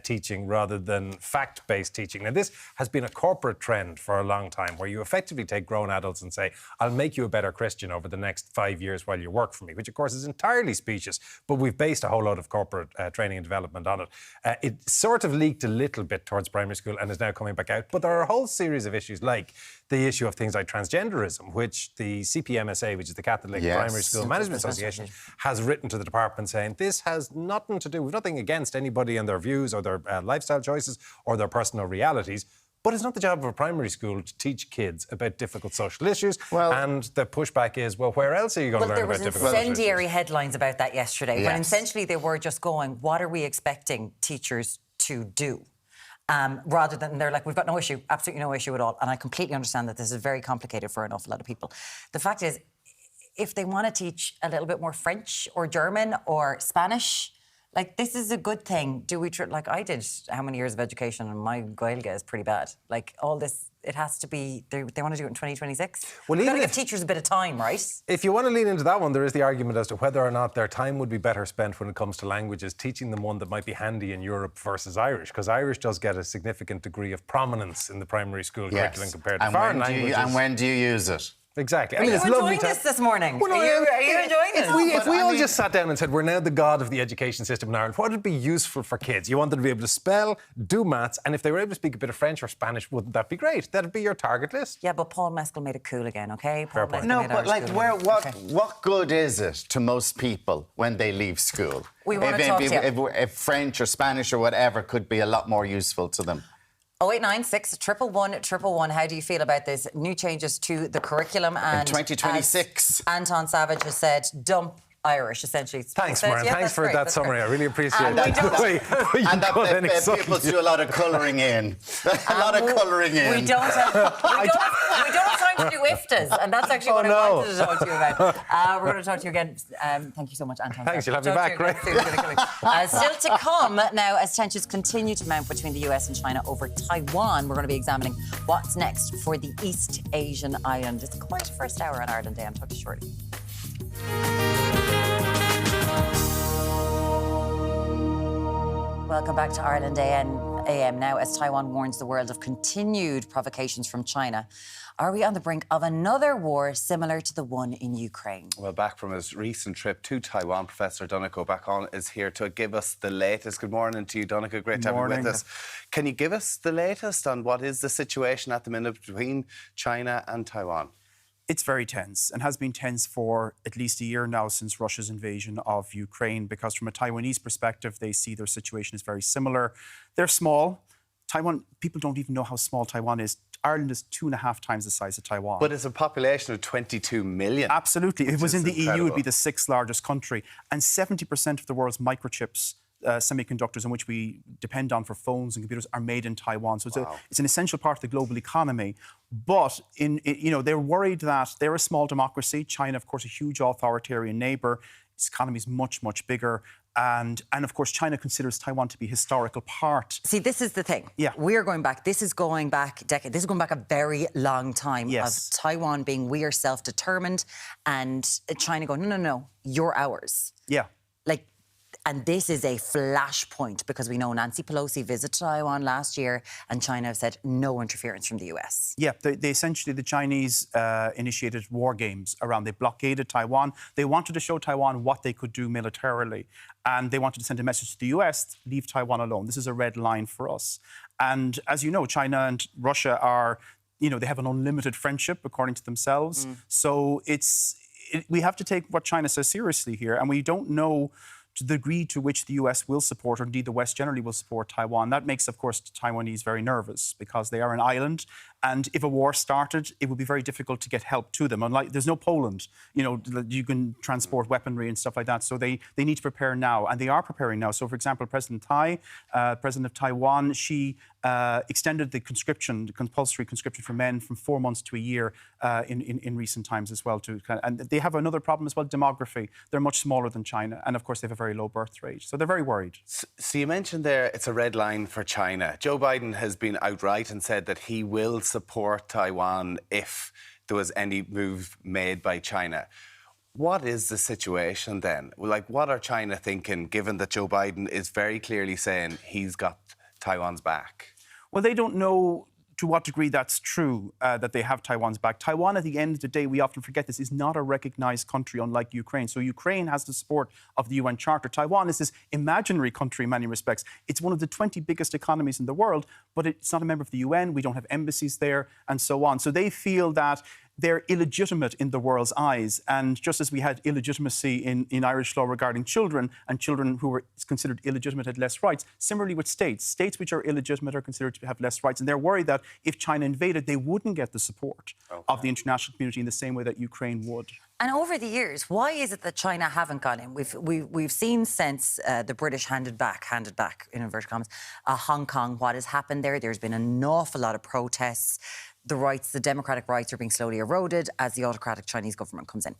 teaching rather than fact-based teaching. Now, this has been a corporate trend for a long time, where you effectively take grown adults and say, I'll make you a better Christian over the next 5 years while you work for me, which, of course, is entirely specious, but we've based a whole lot of corporate training and development on it. It sort of leaked a little bit towards primary school and is now coming back out, but there are a whole series of issues, like the issue of things like transgenderism, which the CPMSA, which is the Catholic Primary School Management Association, has written to the department saying this has nothing to do, we've nothing against anybody and their views or their lifestyle choices or their personal realities, but it's not the job of a primary school to teach kids about difficult social issues. And the pushback is, well, where else are you going to learn about difficult social issues? There was incendiary headlines about that yesterday, when essentially they were just going, what are we expecting teachers to do? Rather than, they're like, we've got no issue, absolutely no issue at all. And I completely understand that this is very complicated for an awful lot of people. The fact is, if they want to teach a little bit more French or German or Spanish, like, this is a good thing. Do we, like, I did how many years of education and my Gaeilge is pretty bad. Like, all this, it has to be, they want to do it in 2026. Well, we've got to give teachers a bit of time, right? If you want to lean into that one, there is the argument as to whether or not their time would be better spent when it comes to languages, teaching them one that might be handy in Europe versus Irish, because Irish does get a significant degree of prominence in the primary school curriculum compared to foreign languages. And when do you use it? Exactly. Are you enjoying this morning? Well, are you enjoying this? If we all just sat down and said, we're now the god of the education system in Ireland, what would be useful for kids? You want them to be able to spell, do maths, and if they were able to speak a bit of French or Spanish, wouldn't that be great? That'd be your target list. Yeah, but Paul Mescal made it cool again, OK? No, but like, what good is it to most people when they leave school? We want to talk to you. If French or Spanish or whatever could be a lot more useful to them. 0896 111 111. How do you feel about this new changes to the curriculum? And in 2026, Anton Savage has said, dump Irish, essentially. Thanks, Maureen. Thanks for that summary. I really appreciate that. And that people do a lot of colouring in. A lot of colouring in. We don't have time to do IFTAs, and that's actually what I wanted to talk to you about. We're going to talk to you again. Thank you so much, Anton. Thanks, you'll have me back. Great. Still to come now, as tensions continue to mount between the US and China over Taiwan, we're going to be examining what's next for the East Asian island. It's quite a first hour on Ireland Day. I'll talk to you shortly. Welcome back to Ireland Day, and a.m. now as Taiwan warns the world of continued provocations from China. Are we on the brink of another war similar to the one in Ukraine? Well, back from his recent trip to Taiwan, Professor Donnacha Ó Beacháin is here to give us the latest. Good morning to you, Donnacha. Great to have you with us. Can you give us the latest on what is the situation at the minute between China and Taiwan? It's very tense and has been tense for at least a year now since Russia's invasion of Ukraine, because from a Taiwanese perspective, they see their situation as very similar. They're small. Taiwan, people don't even know how small Taiwan is. Ireland is 2.5 times the size of Taiwan. But it's a population of 22 million. Absolutely. If it was in the incredible. EU, it would be the 6th largest country. And 70% of the world's microchips, semiconductors in which we depend on for phones and computers, are made in Taiwan. So it's an essential part of the global economy. But they're worried that they're a small democracy. China, of course, a huge authoritarian neighbour. Its economy is much, much bigger. And of course, China considers Taiwan to be a historical part. See, this is the thing. Yeah. We're going back. This is going back a decade. This is going back a very long time of Taiwan being we are self-determined and China going, no, you're ours. Yeah. And this is a flashpoint because we know Nancy Pelosi visited Taiwan last year and China have said no interference from the US. Yeah, they essentially, the Chinese initiated war games around. They blockaded Taiwan. They wanted to show Taiwan what they could do militarily. And they wanted to send a message to the US, leave Taiwan alone. This is a red line for us. And as you know, China and Russia are, they have an unlimited friendship, according to themselves. So we have to take what China says seriously here. And we don't know to the degree to which the US will support, or indeed the West generally will support Taiwan. That makes, of course, the Taiwanese very nervous because they are an island. And if a war started, it would be very difficult to get help to them. Unlike, there's no Poland, you can transport weaponry and stuff like that. So they need to prepare now, and they are preparing now. So, for example, President of Taiwan, she extended the compulsory conscription for men from 4 months to a year in recent times as well. And they have another problem as well, demography. They're much smaller than China, and of course they have a very low birth rate. So they're very worried. So you mentioned there it's a red line for China. Joe Biden has been outright and said that he will support Taiwan if there was any move made by China. What is the situation then? What are China thinking, given that Joe Biden is very clearly saying he's got Taiwan's back? Well, they don't know to what degree that's true, that they have Taiwan's back. Taiwan, at the end of the day, we often forget this, is not a recognised country, unlike Ukraine. So Ukraine has the support of the UN Charter. Taiwan is this imaginary country in many respects. It's one of the 20 biggest economies in the world, but it's not a member of the UN. We don't have embassies there, and so on. So they feel that they're illegitimate in the world's eyes. And just as we had illegitimacy in Irish law regarding children, and children who were considered illegitimate had less rights, similarly with states which are illegitimate are considered to have less rights. And they're worried that if China invaded, they wouldn't get the support of the international community in the same way that Ukraine would. And over the years, why is it that China haven't gone in? We've seen since the British handed back, in inverted commas, Hong Kong, what has happened there. There's been an awful lot of protests. The democratic rights are being slowly eroded as the autocratic Chinese government comes in.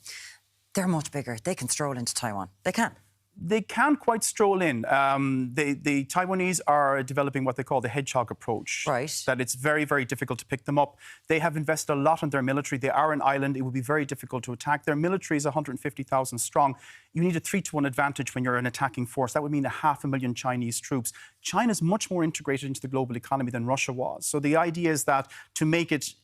They're much bigger. They can stroll into Taiwan. They can. They can't quite stroll in. The Taiwanese are developing what they call the hedgehog approach. Right. That it's very, very difficult to pick them up. They have invested a lot in their military. They are an island. It would be very difficult to attack. Their military is 150,000 strong. You need a 3-to-1 advantage when you're an attacking force. That would mean 500,000 Chinese troops. China's much more integrated into the global economy than Russia was. So the idea is that to make it...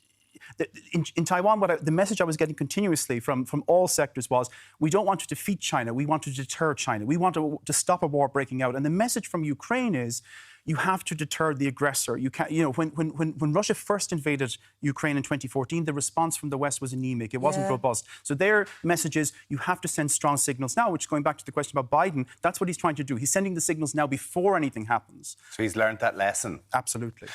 In Taiwan, the message I was getting continuously from all sectors was, we don't want to defeat China, we want to deter China, we want to stop a war breaking out. And the message from Ukraine is, you have to deter the aggressor. You can't, when Russia first invaded Ukraine in 2014, the response from the West was anemic. It wasn't robust. So their message is, you have to send strong signals now, which, going back to the question about Biden, that's what he's trying to do. He's sending the signals now before anything happens. So he's learned that lesson. Absolutely.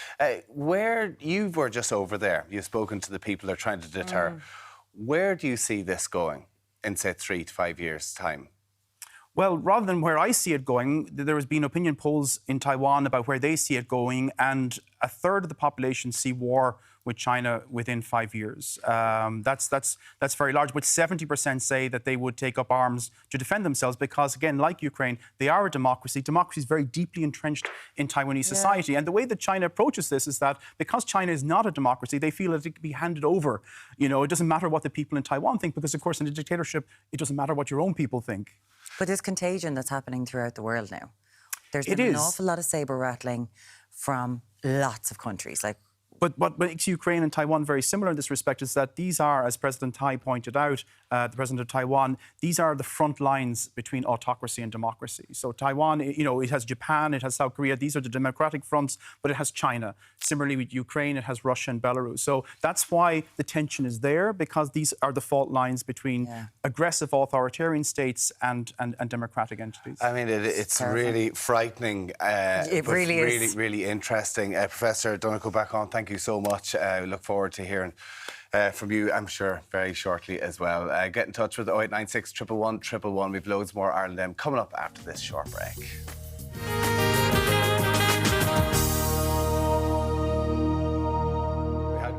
You were just over there. You've spoken to the people they're trying to deter. Where do you see this going in, say, 3 to 5 years' time? Well, rather than where I see it going, there has been opinion polls in Taiwan about where they see it going, and a third of the population see war with China within 5 years. That's very large, but 70% say that they would take up arms to defend themselves because, again, like Ukraine, they are a democracy. Democracy is very deeply entrenched in Taiwanese society. And the way that China approaches this is that because China is not a democracy, they feel that it can be handed over. It doesn't matter what the people in Taiwan think because, of course, in a dictatorship, it doesn't matter what your own people think. But there's contagion that's happening throughout the world now. There's been an awful lot of sabre rattling from lots of countries. Like, But what makes Ukraine and Taiwan very similar in this respect is that these are, as President Tai pointed out, the president of Taiwan, these are the front lines between autocracy and democracy. So Taiwan, you know, it has Japan, it has South Korea. These are the democratic fronts, but it has China. Similarly with Ukraine, it has Russia and Belarus. So that's why the tension is there, because these are the fault lines between aggressive authoritarian states and democratic entities. I mean, it's really frightening. It really is. Really interesting. Professor Donnacha Ó Beacháin, thank you so much. We look forward to hearing from you, I'm sure, very shortly as well. Get in touch with 0896 111 111. We've loads more Ireland M coming up after this short break.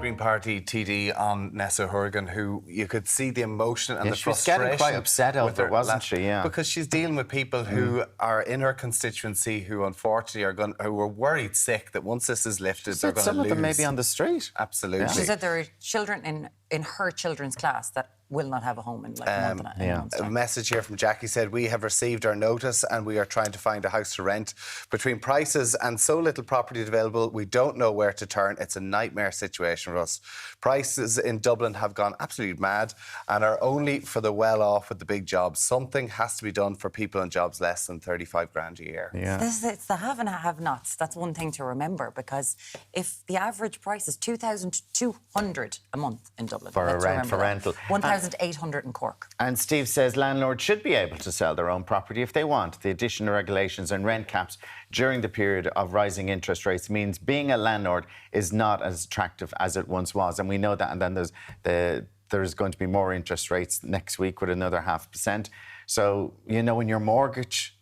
Green Party TD on Neasa Hourigan, who you could see the emotion and the frustration. She was getting quite upset over it, wasn't she? Yeah. Because she's dealing with people who are in her constituency who unfortunately who are worried sick that once this is lifted, they're going to lose. Some of them may be on the street. Absolutely. Yeah. She said there are children in her children's class that will not have a home in like a month and a month's time. A message here from Jackie said, we have received our notice and we are trying to find a house to rent. Between prices and so little property available, we don't know where to turn. It's a nightmare situation for us. Prices in Dublin have gone absolutely mad and are only for the well-off with the big jobs. Something has to be done for people on jobs less than 35 grand a year. Yeah. It's the have and have-nots. That's one thing to remember, because if the average price is 2,200 a month in Dublin, for rental. 1,800 in Cork. And Steve says landlords should be able to sell their own property if they want. The addition of regulations and rent caps during the period of rising interest rates means being a landlord is not as attractive as it once was. And we know that. And then there's going to be more interest rates next week with another 0.5%. So, you know, when your mortgage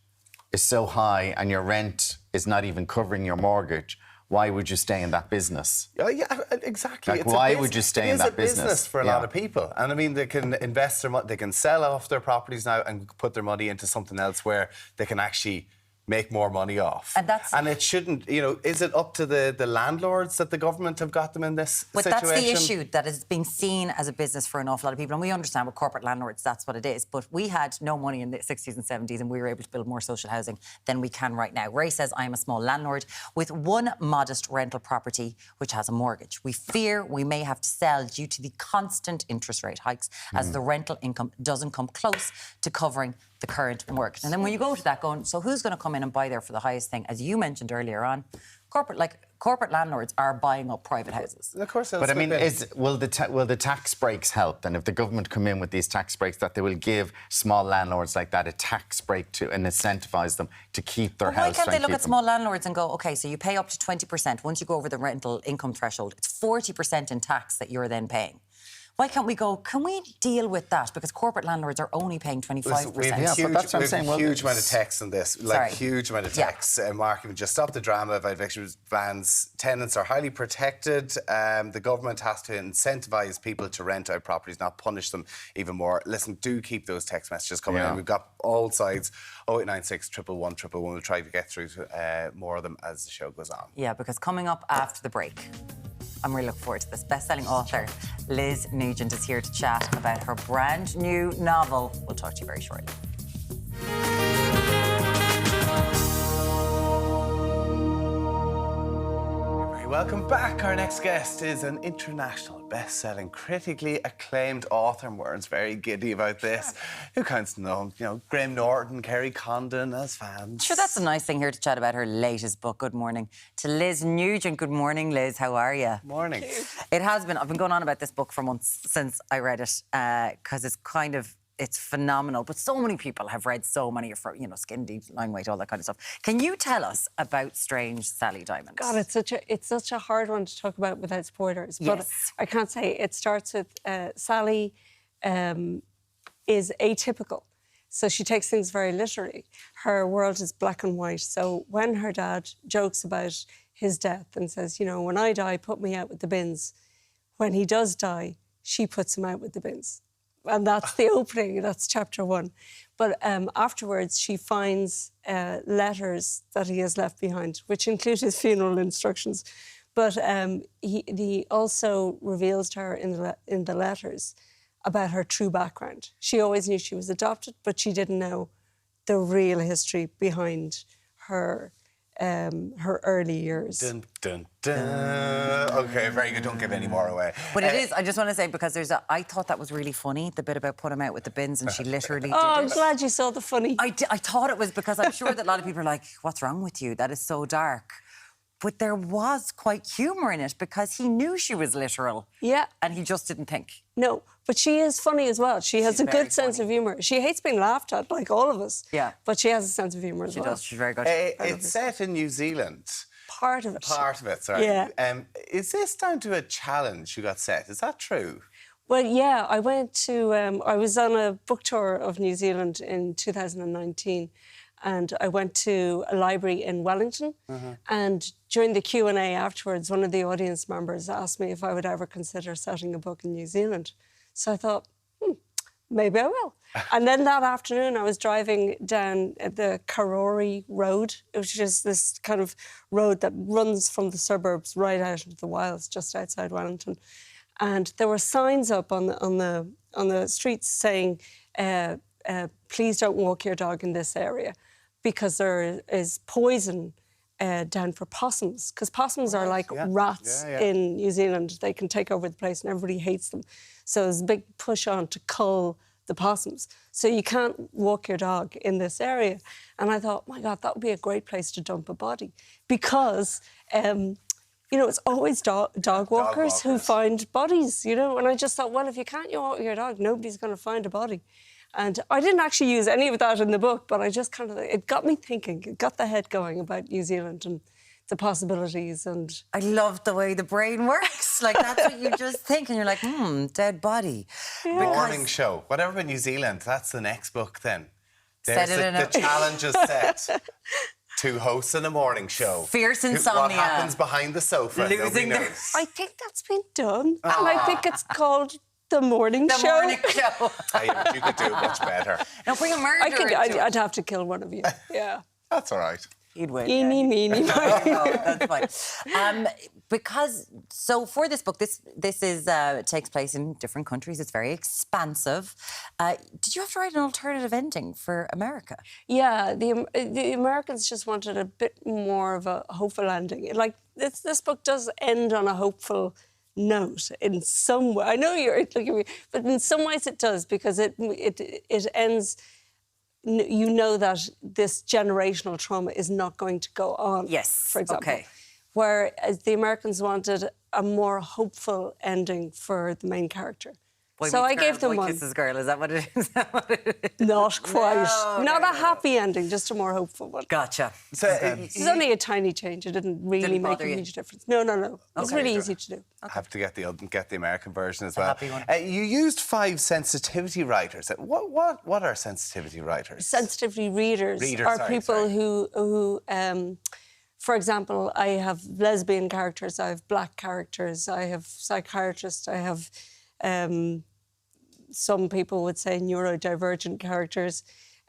is so high and your rent is not even covering your mortgage, why would you stay in that business? Oh, yeah, exactly. Like, why would you stay in that business? It's a business for a lot of people. And I mean, they can invest their money, they can sell off their properties now and put their money into something else where they can actually make more money off. And it shouldn't, you know, is it up to the landlords that the government have got them in this situation? But that's the issue, that is being seen as a business for an awful lot of people. And we understand with corporate landlords, that's what it is. But we had no money in the 60s and 70s and we were able to build more social housing than we can right now. Ray says, I am a small landlord with one modest rental property which has a mortgage. We fear we may have to sell due to the constant interest rate hikes as the rental income doesn't come close to covering the current mortgage. And then when you go to that going, so who's going to come in and buy there for the highest thing? As you mentioned earlier on, corporate landlords are buying up private houses. Of course. But I mean, will the tax breaks help? And if the government come in with these tax breaks, that they will give small landlords like that a tax break to and incentivise them to keep their house. Why can't they look at small landlords and go, OK, so you pay up to 20%. Once you go over the rental income threshold, it's 40% in tax that you're then paying. Why can't we go, can we deal with that? Because corporate landlords are only paying 25%. We have a huge amount of text on this, huge amount of text. Mark, just stop the drama about eviction bans. Tenants are highly protected. The government has to incentivise people to rent out properties, not punish them even more. Listen, do keep those text messages coming in. We've got all sides, 0896 111 111. We'll try to get through to more of them as the show goes on. Yeah, because coming up after the break, I'm really looking forward to this. Best-selling author Liz Nugent is here to chat about her brand new novel. We'll talk to you very shortly. Welcome back. Our next guest is an international best-selling, critically acclaimed author. Warren's very giddy about this. Who counts know, Graham Norton, Kerry Condon as fans. Sure, that's a nice thing here to chat about her latest book. Good morning to Liz Nugent. Good morning, Liz. How are you? Morning. It has been. I've been going on about this book for months since I read it because it's phenomenal. But so many people have read so many of her, Skin Deep, Line Weight, all that kind of stuff. Can you tell us about Strange Sally Diamond? God, it's such a hard one to talk about without spoilers. Yes. But I can't say. It starts with Sally is atypical. So she takes things very literally. Her world is black and white. So when her dad jokes about his death and says, when I die, put me out with the bins. When he does die, she puts him out with the bins. And that's the opening, that's chapter 1. But afterwards, she finds letters that he has left behind, which include his funeral instructions. But he also reveals to her in the letters about her true background. She always knew she was adopted, but she didn't know the real history behind her her early years. Dun, dun, dun. OK, very good. Don't give any more away. But it is, I just want to say, because I thought that was really funny, the bit about put him out with the bins, and she literally did I'm it. glad you saw the funny. I thought it was, because I'm sure that a lot of people are like, what's wrong with you? That is so dark. But there was quite humour in it, because he knew she was literal. Yeah. And he just didn't think. No, but she is funny as well. She has a good sense of humour. She hates being laughed at, like all of us. Yeah. But she has a sense of humour as well. She does. She's very good. It's set in New Zealand. Part of it. Part of it, sorry. Yeah. Is this down to a challenge you got set? Is that true? Well, yeah, I went to... I was on a book tour of New Zealand in 2019, and I went to a library in Wellington, and during the Q&A afterwards, one of the audience members asked me if I would ever consider setting a book in New Zealand. So I thought, maybe I will. And then that afternoon, I was driving down the Karori Road, which is this kind of road that runs from the suburbs right out into the wilds, just outside Wellington. And there were signs up on the streets saying, please don't walk your dog in this area, because there is poison down for possums, because possums are like rats in New Zealand. They can take over the place and everybody hates them. So there's a big push on to cull the possums. So you can't walk your dog in this area. And I thought, my God, that would be a great place to dump a body, because, you know, it's always dog walkers who find bodies, you know. And I just thought, well, if you can't walk your dog, nobody's going to find a body. And I didn't actually use any of that in the book, but I just kind of, it got me thinking, it got the head going about New Zealand and the possibilities. And I love the way the brain works. Like, that's what you just think, and you're like, dead body. Yeah. Morning show. Whatever about New Zealand, that's the next book then. Set it in the challenge is set. To host in a morning show. Fierce insomnia. What happens behind the sofa? Losing Nobody knows. I think that's been done. And I think it's called The Morning Show. The Morning Show. You could do it much better. Now bring a murderer. I'd have to kill one of you. Yeah. That's all right. You'd win. Eeny, meeny, miny. That's fine. Because, so for this book, this is takes place in different countries. It's very expansive. Did you have to write an alternative ending for America? Yeah, the Americans just wanted a bit more of a hopeful ending. Like, this book does end on a hopeful note in some way. I know you're looking at me, but in some ways it does, because it ends... You know that this generational trauma is not going to go on. Yes, for example. okay. Whereas the Americans wanted a more hopeful ending for the main character. Boy so I Meets gave Girl, them Boy one. Kisses Girl, is that what it is? Not quite. No, not a happy ending, just a more hopeful one. Gotcha. So It's only a tiny change. It didn't really make a huge difference. No. It's really easy to do. I have to get the American version as well. happy one. You used 5 sensitivity writers. What are sensitivity writers? Sensitivity readers are people who for example, I have lesbian characters, I have black characters, I have psychiatrists, I have some people would say neurodivergent characters.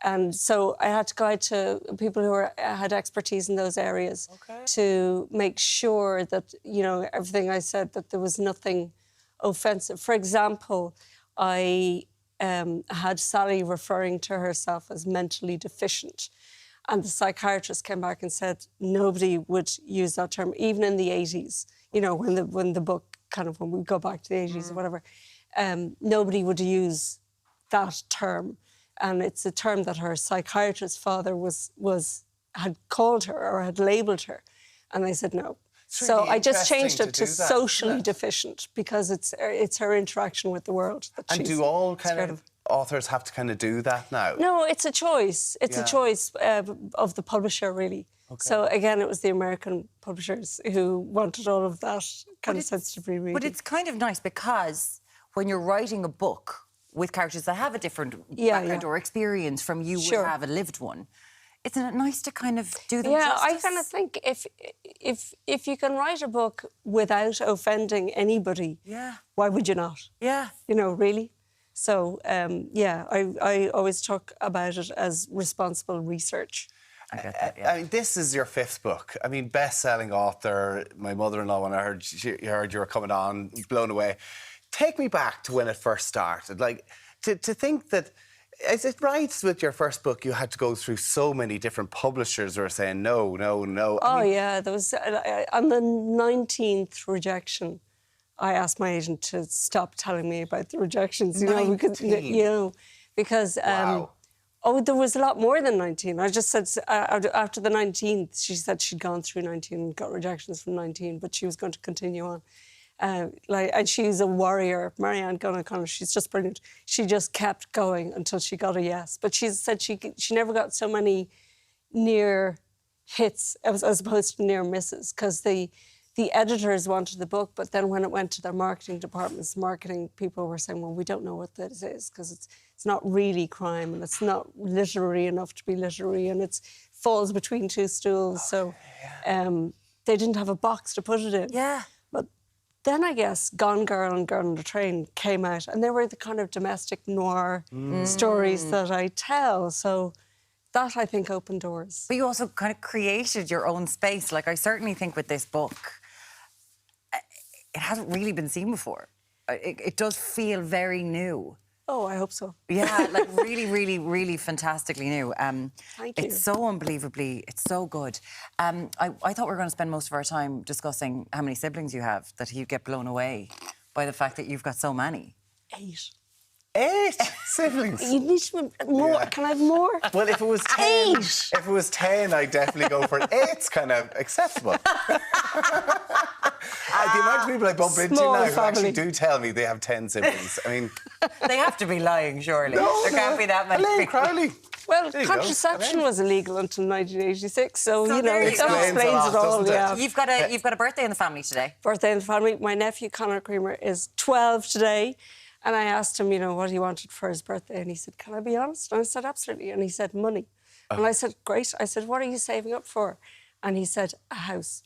And so I had to guide to people who had expertise in those areas to make sure that, you know, everything I said, that there was nothing offensive. For example, I had Sally referring to herself as mentally deficient. And the psychiatrist came back and said nobody would use that term, even in the 80s, you know, when the book kind of, when we go back to the 80s or whatever, nobody would use that term. And it's a term that her psychiatrist father had called her or had labelled her. And they said no. It's So really I just changed interesting it to do that, socially isn't it? deficient, because it's her interaction with the world. That And she's do all kind scared of authors have to kind of do that now? No, it's a choice. It's a choice of the publisher, really. So again, it was the American publishers who wanted all of that kind of sensitivity reading. But it's kind of nice, because when you're writing a book with characters that have a different background or experience from you would have a lived one, isn't it nice to kind of do them justice? I kind of think if you can write a book without offending anybody, why would you not? Yeah. You know, really? So, I always talk about it as responsible research. I get that, I mean, this is your 5th book. I mean, best-selling author. My mother-in-law, when I heard you were coming on, blown away. Take me back to when it first started. Like, to think that Is it right with your first book you had to go through so many different publishers who were saying no, no, no? Yeah, there was on the 19th rejection, I asked my agent to stop telling me about the rejections. Because wow. There was a lot more than 19. I just said after the 19th, she said she'd gone through 19 and got rejections from 19, but she was going to continue on. And she's a warrior, Marianne O'Connor. She's just brilliant. She just kept going until she got a yes. But she said she never got so many near hits as opposed to near misses, because the editors wanted the book, but then when it went to their marketing departments, marketing people were saying, well, we don't know what this is, because it's not really crime and it's not literary enough to be literary, and it falls between two stools. So they didn't have a box to put it in. Yeah. But then I guess Gone Girl and Girl on the Train came out, and they were the kind of domestic noir stories that I tell. So that, I think, opened doors. But you also kind of created your own space. Like, I certainly think with this book, it hasn't really been seen before. It does feel very new. Oh, I hope so. Yeah, like really, really, really fantastically new. Thank you. It's so unbelievably, it's so good. I thought we were going to spend most of our time discussing how many siblings you have, that you get blown away by the fact that you've got so many. 8. 8 siblings. You need to more. Yeah. Can I have more? Well, if it was 10, if it was 10, I'd definitely go for it. 8's kind of acceptable. The amount of people I bump into now who actually do tell me they have 10 siblings. I mean, they have to be lying, surely. No, there can't be that many. Elaine Crowley. Well, contraception was illegal until 1986, so you know, it explains it all. Yeah. You've got a birthday in the family today. Birthday in the family. My nephew Conor Creamer is 12 today. And I asked him, you know, what he wanted for his birthday. And he said, can I be honest? And I said, absolutely. And he said, money. And I said, great. I said, what are you saving up for? And he said, a house.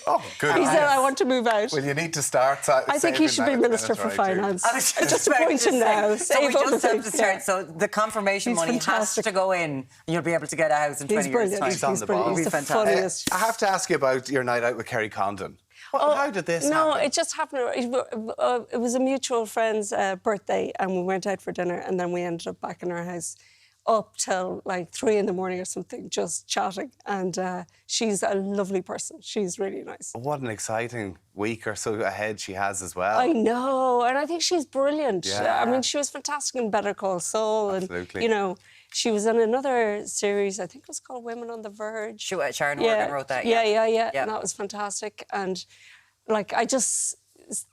Oh, good. He said, I want to move out. Well, you need to start. I think he should be Minister for Finance. I just appoint him now. So we just have to start. So the confirmation money has to go in, and you'll be able to get a house in 20 years' time. He's on the ball. He's the funniest. I have to ask you about your night out with Kerry Condon. How did this happen? No, it just happened. It was a mutual friend's birthday, and we went out for dinner, and then we ended up back in our house up till like 3 a.m. or something, just chatting. And she's a lovely person. She's really nice. What an exciting week or so ahead she has as well. I know, and I think she's brilliant. Yeah. I mean, she was fantastic in Better Call Saul. Absolutely. And, you know, she was in another series, I think it was called Women on the Verge. Sharon Horgan wrote that, Yeah. And that was fantastic. And, like, I just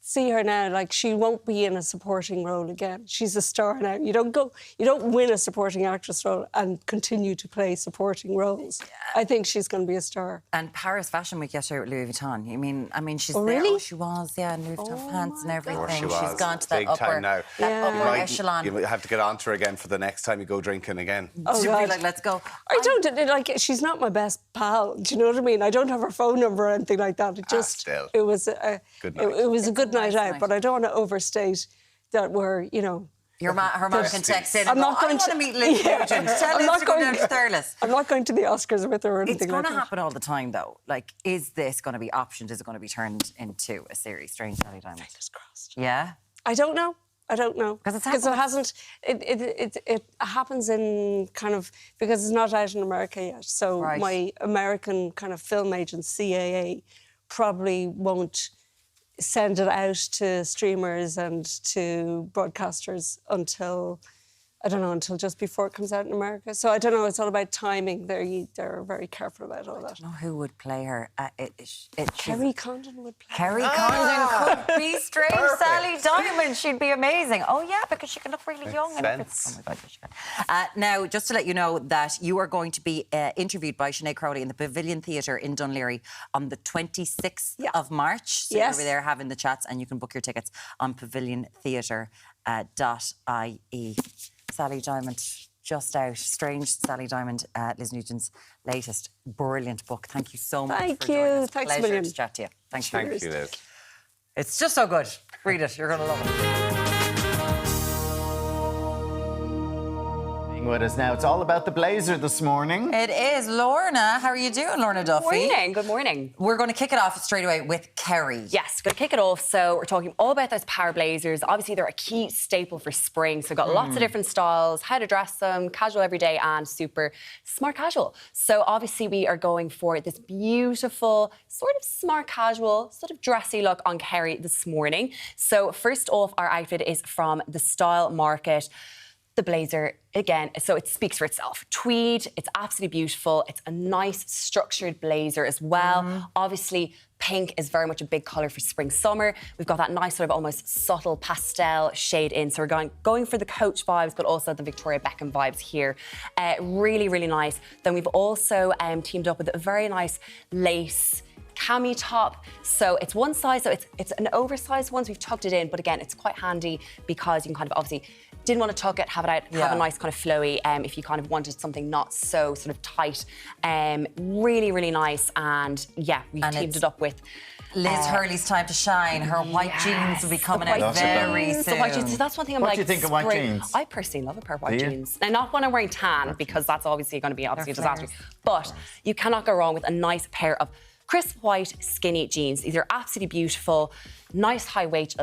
see her now, like, she won't be in a supporting role again. She's a star now. You don't win a supporting actress role and continue to play supporting roles. Yeah. I think she's going to be a star. And Paris Fashion Week yesterday with Louis Vuitton. I mean, she's there. Really? Oh, she was, yeah, Louis Vuitton pants and everything. She's gone to that big upper, time now. upper echelon. You have to get on to her again for the next time you go drinking again. Oh, she'll be like, let's go. I don't, like, she's not my best pal. Do you know what I mean? I don't have her phone number or anything like that. It just, it was a good night. It was a good night out. But I don't want to overstate that we're, you know... Her mum can text in and go, I want to meet Liz Nugent. Tell Liz to go down to Thurles. I'm not going to the Oscars with her or anything like that. It's going to happen all the time, though. Like, is this going to be optioned? Is it going to be turned into a series? Strange Sally Diamond. Fingers crossed. Yeah? I don't know. Because it hasn't... It happens in kind of... Because it's not out in America yet. So my American kind of film agent, CAA, probably won't send it out to streamers and to broadcasters until, I don't know, until just before it comes out in America. So I don't know, it's all about timing. They're very careful about all that. I don't know who would play her. Kerry Condon would play her. Kerry Condon could be Strange Sally Diamond. She'd be amazing. Oh, yeah, because she can look really young. And oh, my God, yes, she can. Now, just to let you know that you are going to be interviewed by Sinead Crowley in the Pavilion Theatre in Dunleary on the 26th of March. So you'll be there having the chats, and you can book your tickets on paviliontheatre.ie. Sally Diamond, just out. Strange Sally Diamond, Liz Nugent's latest brilliant book. Thank you so much for joining us. Thanks Pleasure a million. to chat to you. Thank you, Liz. It's just so good. Read it. You're going to love it. with us now. It's all about the blazer this morning. It is. Lorna, how are you doing, Lorna Duffy? Good morning. We're going to kick it off straight away with Kerry. Yes, going to kick it off. So we're talking all about those power blazers. Obviously, they're a key staple for spring. So we've got lots of different styles, how to dress them, casual everyday and super smart casual. So obviously we are going for this beautiful, sort of smart casual, sort of dressy look on Kerry this morning. So first off, our outfit is from the Style Market. The blazer, again, so it speaks for itself. Tweed, it's absolutely beautiful. It's a nice structured blazer as well. Obviously, pink is very much a big colour for spring, summer. We've got that nice sort of almost subtle pastel shade in. So we're going for the Coach vibes, but also the Victoria Beckham vibes here. Really, really nice. Then we've also teamed up with a very nice lace cami top. So it's one size, so it's an oversized one, so we've tucked it in, but again, it's quite handy because you can kind of obviously didn't want to tuck it, have it out, have a nice kind of flowy if you kind of wanted something not so sort of tight. Really, really nice. And yeah, we've teamed it up with Liz Hurley's time to shine. Her white jeans will be coming out very soon. The white jeans. That's one thing I'm what like. What do you think of white jeans? I personally love a pair of white jeans. Now, not when I'm wearing tan, because that's obviously going to be a disaster. But you cannot go wrong with a nice pair of crisp white skinny jeans. These are absolutely beautiful. Nice high waist,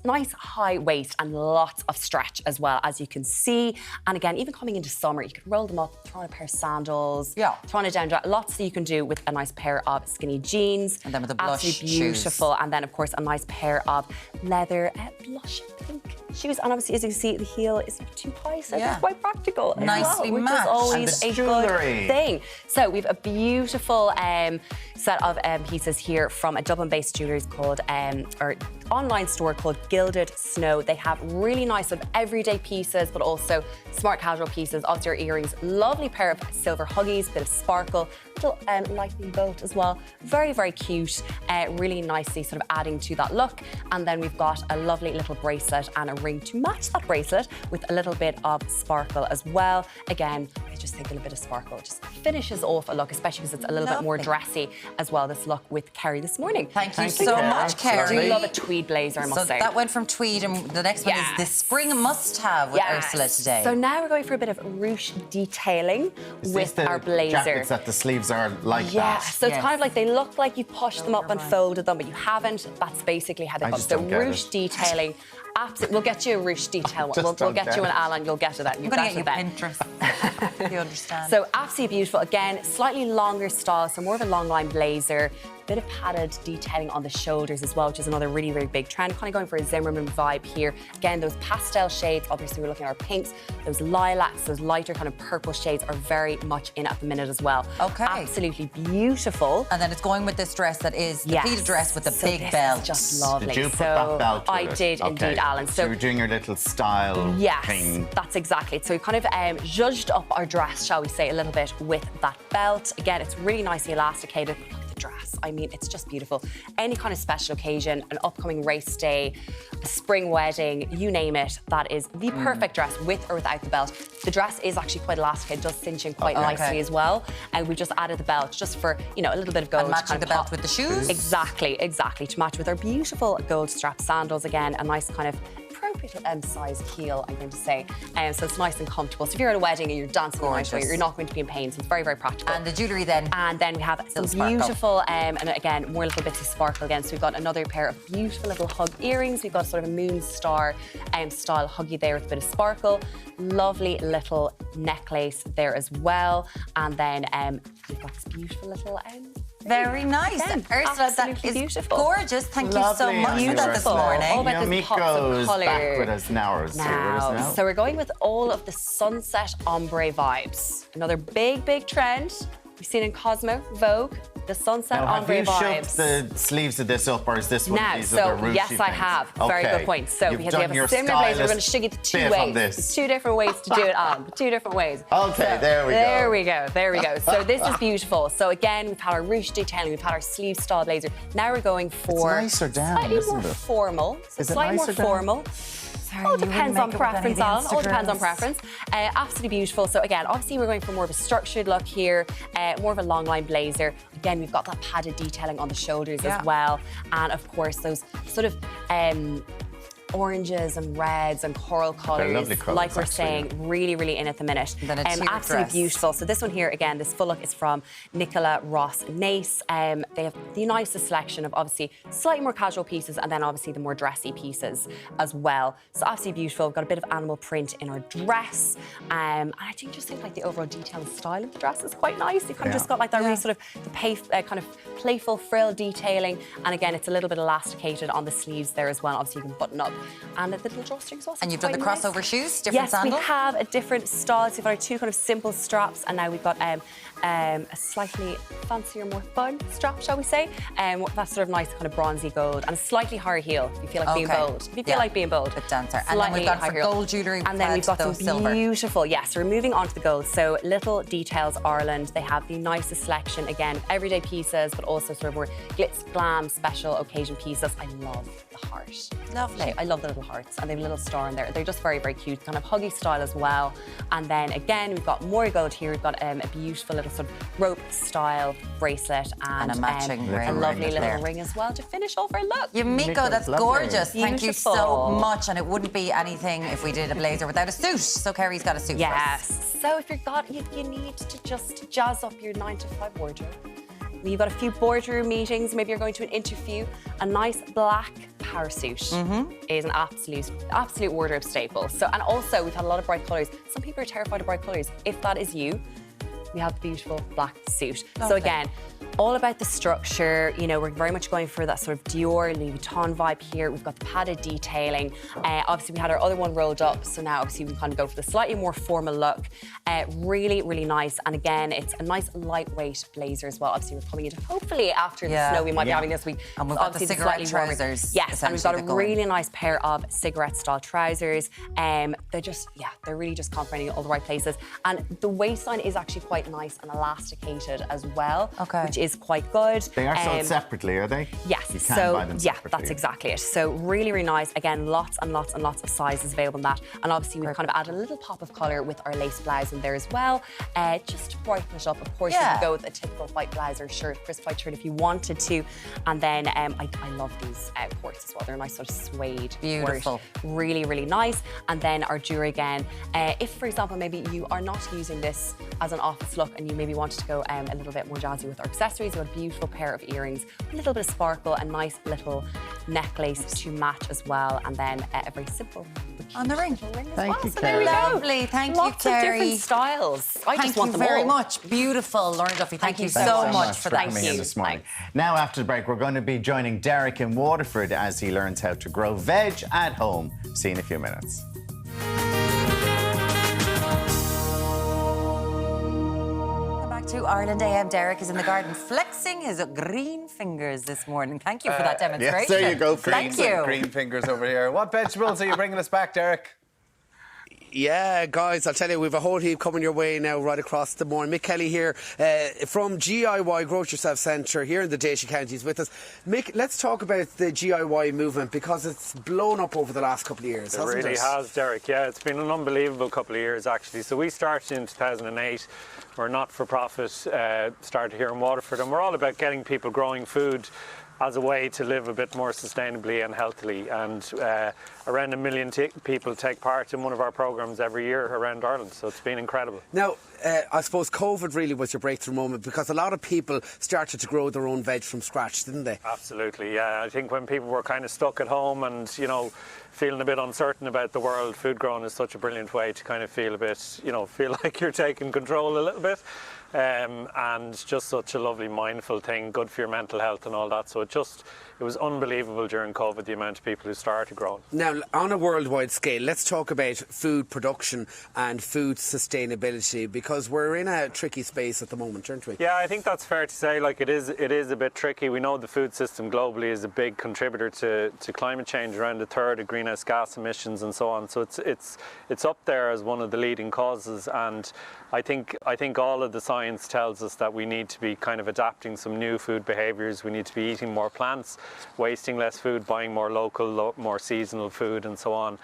nice high waist and lots of stretch as well, as you can see. And again, even coming into summer, you can roll them up, throw on a pair of sandals, throw on a down jacket. Lots that you can do with a nice pair of skinny jeans. And then with the blush absolutely beautiful. And then, of course, a nice pair of leather blush pink shoes. And obviously, as you can see, the heel is not too high, so it's quite practical. Nicely which matched. is always a good thing. So we've a beautiful set of pieces here from a Dublin-based jewellery called or online store called Gilded Snow. They have really nice sort of everyday pieces, but also smart casual pieces. Obviously, your earrings, lovely pair of silver huggies, bit of sparkle, little lightning bolt as well. Very, very cute. Really nicely sort of adding to that look. And then we've got a lovely little bracelet and a ring to match that bracelet with a little bit of sparkle as well. Again, I just think a little bit of sparkle just finishes off a look, especially because it's a little bit more dressy as well, this look with Kerry this morning. Thank you so much, Kerry. I do love a tweed blazer, I must say. So that went from tweed, and the next one is the spring must-have with Ursula today. So now we're going for a bit of ruche detailing with our blazer. Jackets that the sleeves are like that. Yeah, so it's kind of like they look like you pushed them up and folded them, but you haven't. That's basically how they look. So ruche detailing. Absolutely, we'll get you a ruche detail. We'll get you an Alan. You'll get to that. I'm going to get you Pinterest. You understand. So absolutely beautiful. Again, slightly longer style, so more of a long line blazer. Bit of padded detailing on the shoulders as well, which is another really, really big trend. Kind of going for a Zimmerman vibe here. Again, those pastel shades, obviously we're looking at our pinks, those lilacs, those lighter kind of purple shades are very much in at the minute as well. Okay. Absolutely beautiful. And then it's going with this dress that is the pleated dress with the big belt. Just lovely. Did you put that belt with I it? did indeed, Alan. So you're doing your little style thing. That's exactly it. So we kind of zhuzhed up our dress, shall we say, a little bit with that belt. Again, it's really nicely elasticated. Dress. I mean, it's just beautiful. Any kind of special occasion, an upcoming race day, a spring wedding, you name it, that is the perfect dress with or without the belt. The dress is actually quite elastic, it does cinch in quite nicely as well. And we just added the belt just for, you know, a little bit of gold. And matching the belt with the shoes? Exactly, to match with our beautiful gold strap sandals. Again, a nice kind of appropriate size heel, I'm going to say. So it's nice and comfortable. So if you're at a wedding and you're dancing around, you're not going to be in pain. So it's very, very practical. And the jewellery then? And then we have some beautiful, and again, more little bits of sparkle again. So we've got another pair of beautiful little hug earrings. We've got sort of a moon star style huggy there with a bit of sparkle. Lovely little necklace there as well. And then we've got this beautiful little very nice. Ursula, that is beautiful. Gorgeous. Thank you so much for that this morning. All about this pops of colour. Back with us now. So we're going with all of the sunset ombre vibes. Another big, big trend. We've seen in Cosmo, Vogue, the sunset ombre vibes. Have you shoved the sleeves of this up, or is this one of these other ruchy yes, things? I have. Very good point. So because we have a similar blazer, we're going to show you the two ways. There's two different ways to do it on. Two different ways. Okay, so, there we go. There we go. So this is beautiful. So again, we've had our ruche detailing, we've had our sleeve style blazer. Now we're going for nicer down, slightly more formal. So slightly more formal. All depends on preference, Alan. All depends on preference. Absolutely beautiful. So again, obviously we're going for more of a structured look here, more of a long line blazer. Again, we've got that padded detailing on the shoulders as well. And of course, those sort of oranges and reds and coral colours. lovely colours, like we're actually, saying, really, really in at the minute. And then a tiered absolutely dress. beautiful. So this one here, again, this full look is from Nicola Ross Nace. They have the nicest selection of obviously slightly more casual pieces and then obviously the more dressy pieces as well. So absolutely beautiful. We've got a bit of animal print in our dress. And I just think like the overall detail and style of the dress is quite nice. You've kind of just got like that really sort of the kind of playful frill detailing. And again, it's a little bit elasticated on the sleeves there as well. Obviously, you can button up. And the little drawstrings also. And you've done the quite crossover nice. shoes, different yes, sandal? we have a different style. So we've got our two kind of simple straps, and now we've got a slightly fancier, more fun strap, shall we say? That's sort of nice, kind of bronzy gold, and a slightly higher heel if you feel like being bold. If you feel like being bold. Bit dancer. And then we've got for gold jewellery. And then we've got some silver. beautiful, yes, we're moving on to the gold. So Little Details Ireland, they have the nicest selection, again, of everyday pieces, but also sort of more glitz, glam, special occasion pieces. I love the heart. Lovely. I love the little hearts, and they have a little star in there. They're just very, very cute, kind of huggy style as well. And then again, we've got more gold here. We've got a beautiful little sort of rope style bracelet and a matching ring. a lovely Ring little there. ring as well to finish off our look. Miko, that's gorgeous. Thank you so Beautiful. much. And it wouldn't be anything if we did a blazer without a suit. So Kerry's got a suit for us. Yes. So if you need to just jazz up your 9 to 5 wardrobe. You've got a few boardroom meetings, maybe you're going to an interview, a nice black power suit is an absolute wardrobe staple. So, and also we've had a lot of bright colours. Some people are terrified of bright colours. If that is you, we have the beautiful black suit. Lovely. So again, all about the structure. You know, we're very much going for that sort of Dior, Louis Vuitton vibe here. We've got the padded detailing. Obviously, we had our other one rolled up, so now obviously we can kind of go for the slightly more formal look. Really, really nice. And again, it's a nice lightweight blazer as well. Obviously, we're coming into hopefully after the snow we might be having this week. And we've got the Obviously, cigarette slightly warmer. trousers. Yes, and we've got a essentially, that go in. really nice pair of cigarette-style trousers. They're really just complimenting all the right places. And the waistline is actually quite nice and elasticated as well, which is quite good. They are sold separately, are they? Yes. You can buy them separately. That's exactly it. So really, really nice. Again, lots and lots and lots of sizes available in that. And obviously we've kind of added a little pop of colour with our lace blouse in there as well, just to brighten it up. Of course, you could go with a typical white blouse or shirt, crisp white shirt if you wanted to. And then I love these ports as well. They're a nice sort of suede. Beautiful. Port. Really, really nice. And then our jewellery again. If, for example, maybe you are not using this as an office look and you maybe wanted to go a little bit more jazzy with our accessories, we've got a beautiful pair of earrings, a little bit of sparkle, a nice little necklace to match as well, and then a very simple on the ring. Thank you, So there we go. Lovely. Thank you, Lots of Kerry. different styles. I Thank just want you them very all. much. Beautiful, Lorna Duffy. Thank you Thanks so much for that. coming in this morning. Now, after the break, we're going to be joining Deric in Waterford as he learns how to grow veg at home. See you in a few minutes. To Ireland AM. Deric is in the garden flexing his green fingers this morning. Thank you for that demonstration. Yes, there you go. Thank you. Green fingers over here. What vegetables are you bringing us back, Deric? Yeah, guys, I'll tell you, we've a whole heap coming your way now right across the morning. Mick Kelly here from GIY Grow It Yourself Centre here in the Daisy Counties with us. Mick, let's talk about the GIY movement because it's blown up over the last couple of years, hasn't it? It really has, Deric. Yeah, it's been an unbelievable couple of years, actually. So we started in 2008. We're not-for-profit, started here in Waterford, and we're all about getting people growing food as a way to live a bit more sustainably and healthily. And around 1 million people take part in one of our programmes every year around Ireland, so it's been incredible. Now, I suppose COVID really was your breakthrough moment because a lot of people started to grow their own veg from scratch, didn't they? Absolutely, yeah. I think when people were kind of stuck at home and, you know, feeling a bit uncertain about the world, food growing is such a brilliant way to kind of feel a bit, you know, feel like you're taking control a little bit. And just such a lovely mindful thing, good for your mental health and all that. So it was unbelievable during COVID, the amount of people who started growing. Now, on a worldwide scale, let's talk about food production and food sustainability because we're in a tricky space at the moment, aren't we? Yeah, I think that's fair to say. Like, it is a bit tricky. We know the food system globally is a big contributor to climate change, around a third of greenhouse gas emissions and so on. So it's up there as one of the leading causes. And I think all of the science tells us that we need to be kind of adapting some new food behaviours. We need to be eating more plants, wasting less food, buying more local, more seasonal food and so on.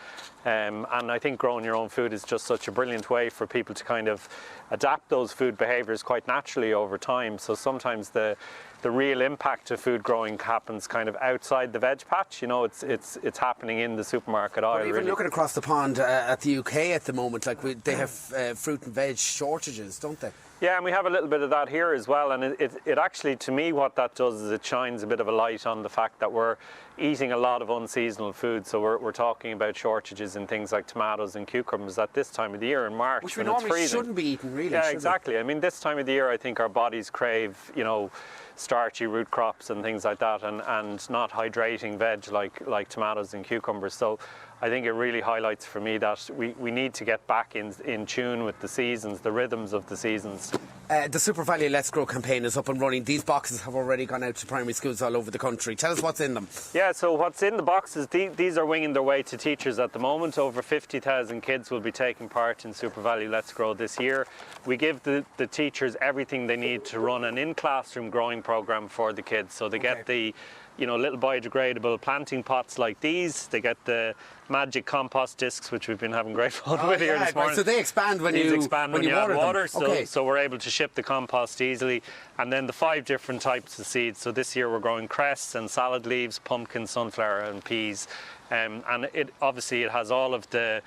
And I think growing your own food is just such a brilliant way for people to kind of adapt those food behaviours quite naturally over time. So sometimes the the real impact of food growing happens kind of outside the veg patch. You know, it's happening in the supermarket aisle. Even really. looking across the pond at the UK at the moment, like they have fruit and veg shortages, don't they? Yeah, and we have a little bit of that here as well. And it actually, to me, what that does is it shines a bit of a light on the fact that we're eating a lot of unseasonal food. So we're talking about shortages in things like tomatoes and cucumbers at this time of the year in March, which we when it's normally freezing. shouldn't be eating, really. Yeah, exactly. I mean, this time of the year, I think our bodies crave, you know, starchy root crops and things like that, and not hydrating veg like tomatoes and cucumbers. So I think it really highlights for me that we need to get back in tune with the seasons, the rhythms of the seasons. The Super Value Let's Grow campaign is up and running. These boxes have already gone out to primary schools all over the country. Tell us what's in them. Yeah, so what's in the boxes, these are winging their way to teachers at the moment. Over 50,000 kids will be taking part in Super Value Let's Grow this year. We give the teachers everything they need to run an in-classroom growing programme for the kids. So they get the little biodegradable planting pots like these. They get the magic compost discs, which we've been having great fun with here this morning. So they expand when you add water. Okay. So we're able to ship the compost easily. And then the 5 different types of seeds. So this year we're growing cress and salad leaves, pumpkin, sunflower and peas. And it has all of the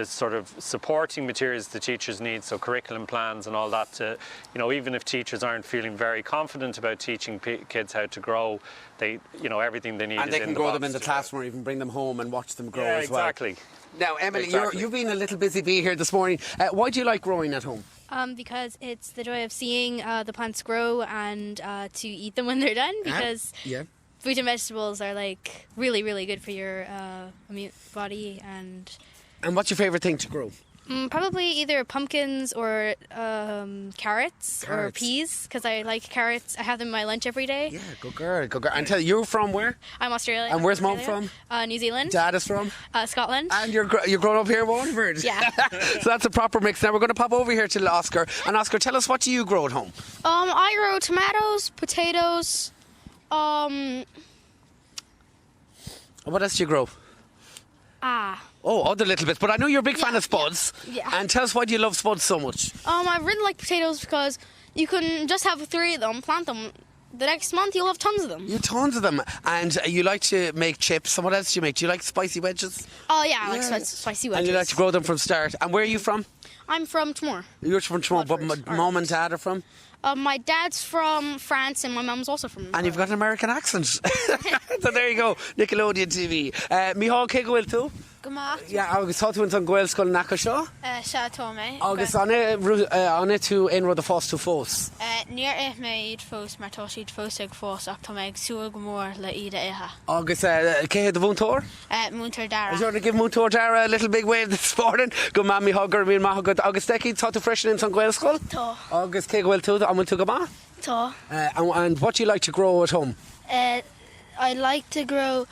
sort of supporting materials the teachers need, so curriculum plans and all that to, even if teachers aren't feeling very confident about teaching kids how to grow, everything they need and is they can grow them in the box. classroom or even bring them home and watch them grow Yeah, as well. exactly. Now, Emily, Exactly. you've been a little busy bee here this morning. Why do you like growing at home? Because it's the joy of seeing the plants grow and to eat them when they're done, because fruit and vegetables are like really, really good for your immune body. And what's your favourite thing to grow? Probably either pumpkins or carrots or peas, because I like carrots. I have them in my lunch every day. Yeah, good girl, good girl. And tell you're from where? I'm Australian. And where's Mum from? New Zealand. Dad is from? Scotland. And you're growing up here in Waterford? Yeah. So that's a proper mix. Now we're going to pop over here to Oscar. And Oscar, tell us, what do you grow at home? I grow tomatoes, potatoes. What else do you grow? Oh, other little bits. But I know you're a big fan of spuds. Yeah. And tell us, why do you love spuds so much? I really like potatoes because you can just have 3 of them, plant them. The next month you'll have tons of them. You tons of them. And you like to make chips. And what else do you make? Do you like spicy wedges? Oh yeah, I like spicy wedges. And you like to grow them from start. And where are you from? I'm from Tmore. You're from Tmore, but Mum and Dad are from? My dad's from France and my mum's also from And you've got an American accent. So there you go, Nickelodeon TV. Mícheál cé go bhfuil tú? Yeah, agus tá tú an Gael Scoil Naca Seo? Se Tomé. Agus anna tú in rud a fós tú fós? Níor méid fós mar tá siad fós ag fós ach tá méid súil go mór le iad ithe. Agus cé the bhúntóir? Múntóir Dara. Is you want to give Múntóir Dara a little big wave this morning? Go mammy hugger, me and mahagad. Agus Decky, tá tú freshen in Gael Scoil? Tá. Agus cé go bhfuil tú, an tú go ma? Tá. And what do you like to grow at home? I like to grow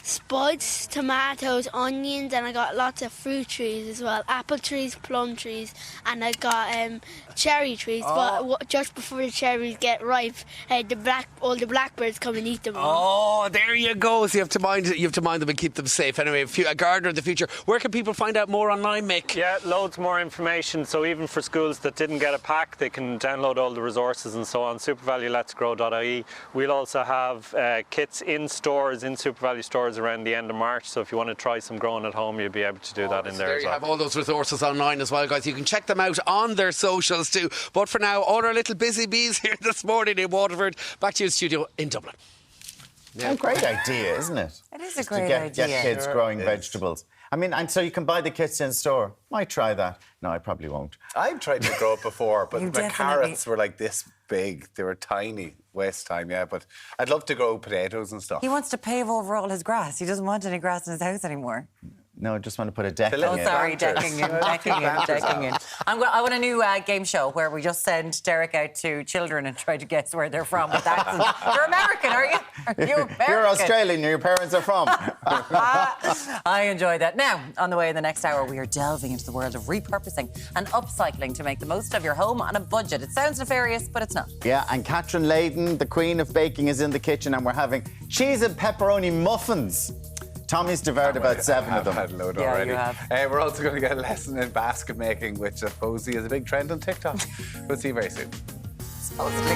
spuds, tomatoes, onions, and I got lots of fruit trees as well. Apple trees, plum trees, and I got cherry trees. But just before the cherries get ripe, all the blackbirds come and eat them. Oh, there you go. So you have to mind them and keep them safe. Anyway, a gardener in the future. Where can people find out more online, Mick? Yeah, loads more information. So even for schools that didn't get a pack, they can download all the resources and so on. supervalueletsgrow.ie. We'll also have kits in stores, in Super Value stores around the end of March. So if you want to try some growing at home, you'll be able to do that in there There as you well. have all those resources online as well, guys. You can check them out on their socials too. But for now, all our little busy bees here this morning in Waterford. Back to you in the studio in Dublin. A great idea, isn't it? It is a Just great to idea. get kids growing vegetables. I mean, and so you can buy the kits in store. Might try that. No, I probably won't. I've tried to grow it before, but You my definitely- carrots were like this big. They were tiny West time, yeah. But I'd love to grow potatoes and stuff. He wants to pave over all his grass. He doesn't want any grass in his house anymore. No, I just want to put a decking in. Oh, sorry, decking in. I want a new game show where we just send Deric out to children and try to guess where they're from with accents. You're American, are you? Are you American? You're Australian, your parents are from. I enjoy that. Now, on the way in the next hour, we are delving into the world of repurposing and upcycling to make the most of your home on a budget. It sounds nefarious, but it's not. Yeah, and Catherine Leyden, the queen of baking, is in the kitchen and we're having cheese and pepperoni muffins. Tommy's devoured about 7 of them. I've had a load Yeah, already. you have. We're also going to get a lesson in basket making, which supposedly is a big trend on TikTok. We'll see you very soon. Supposedly.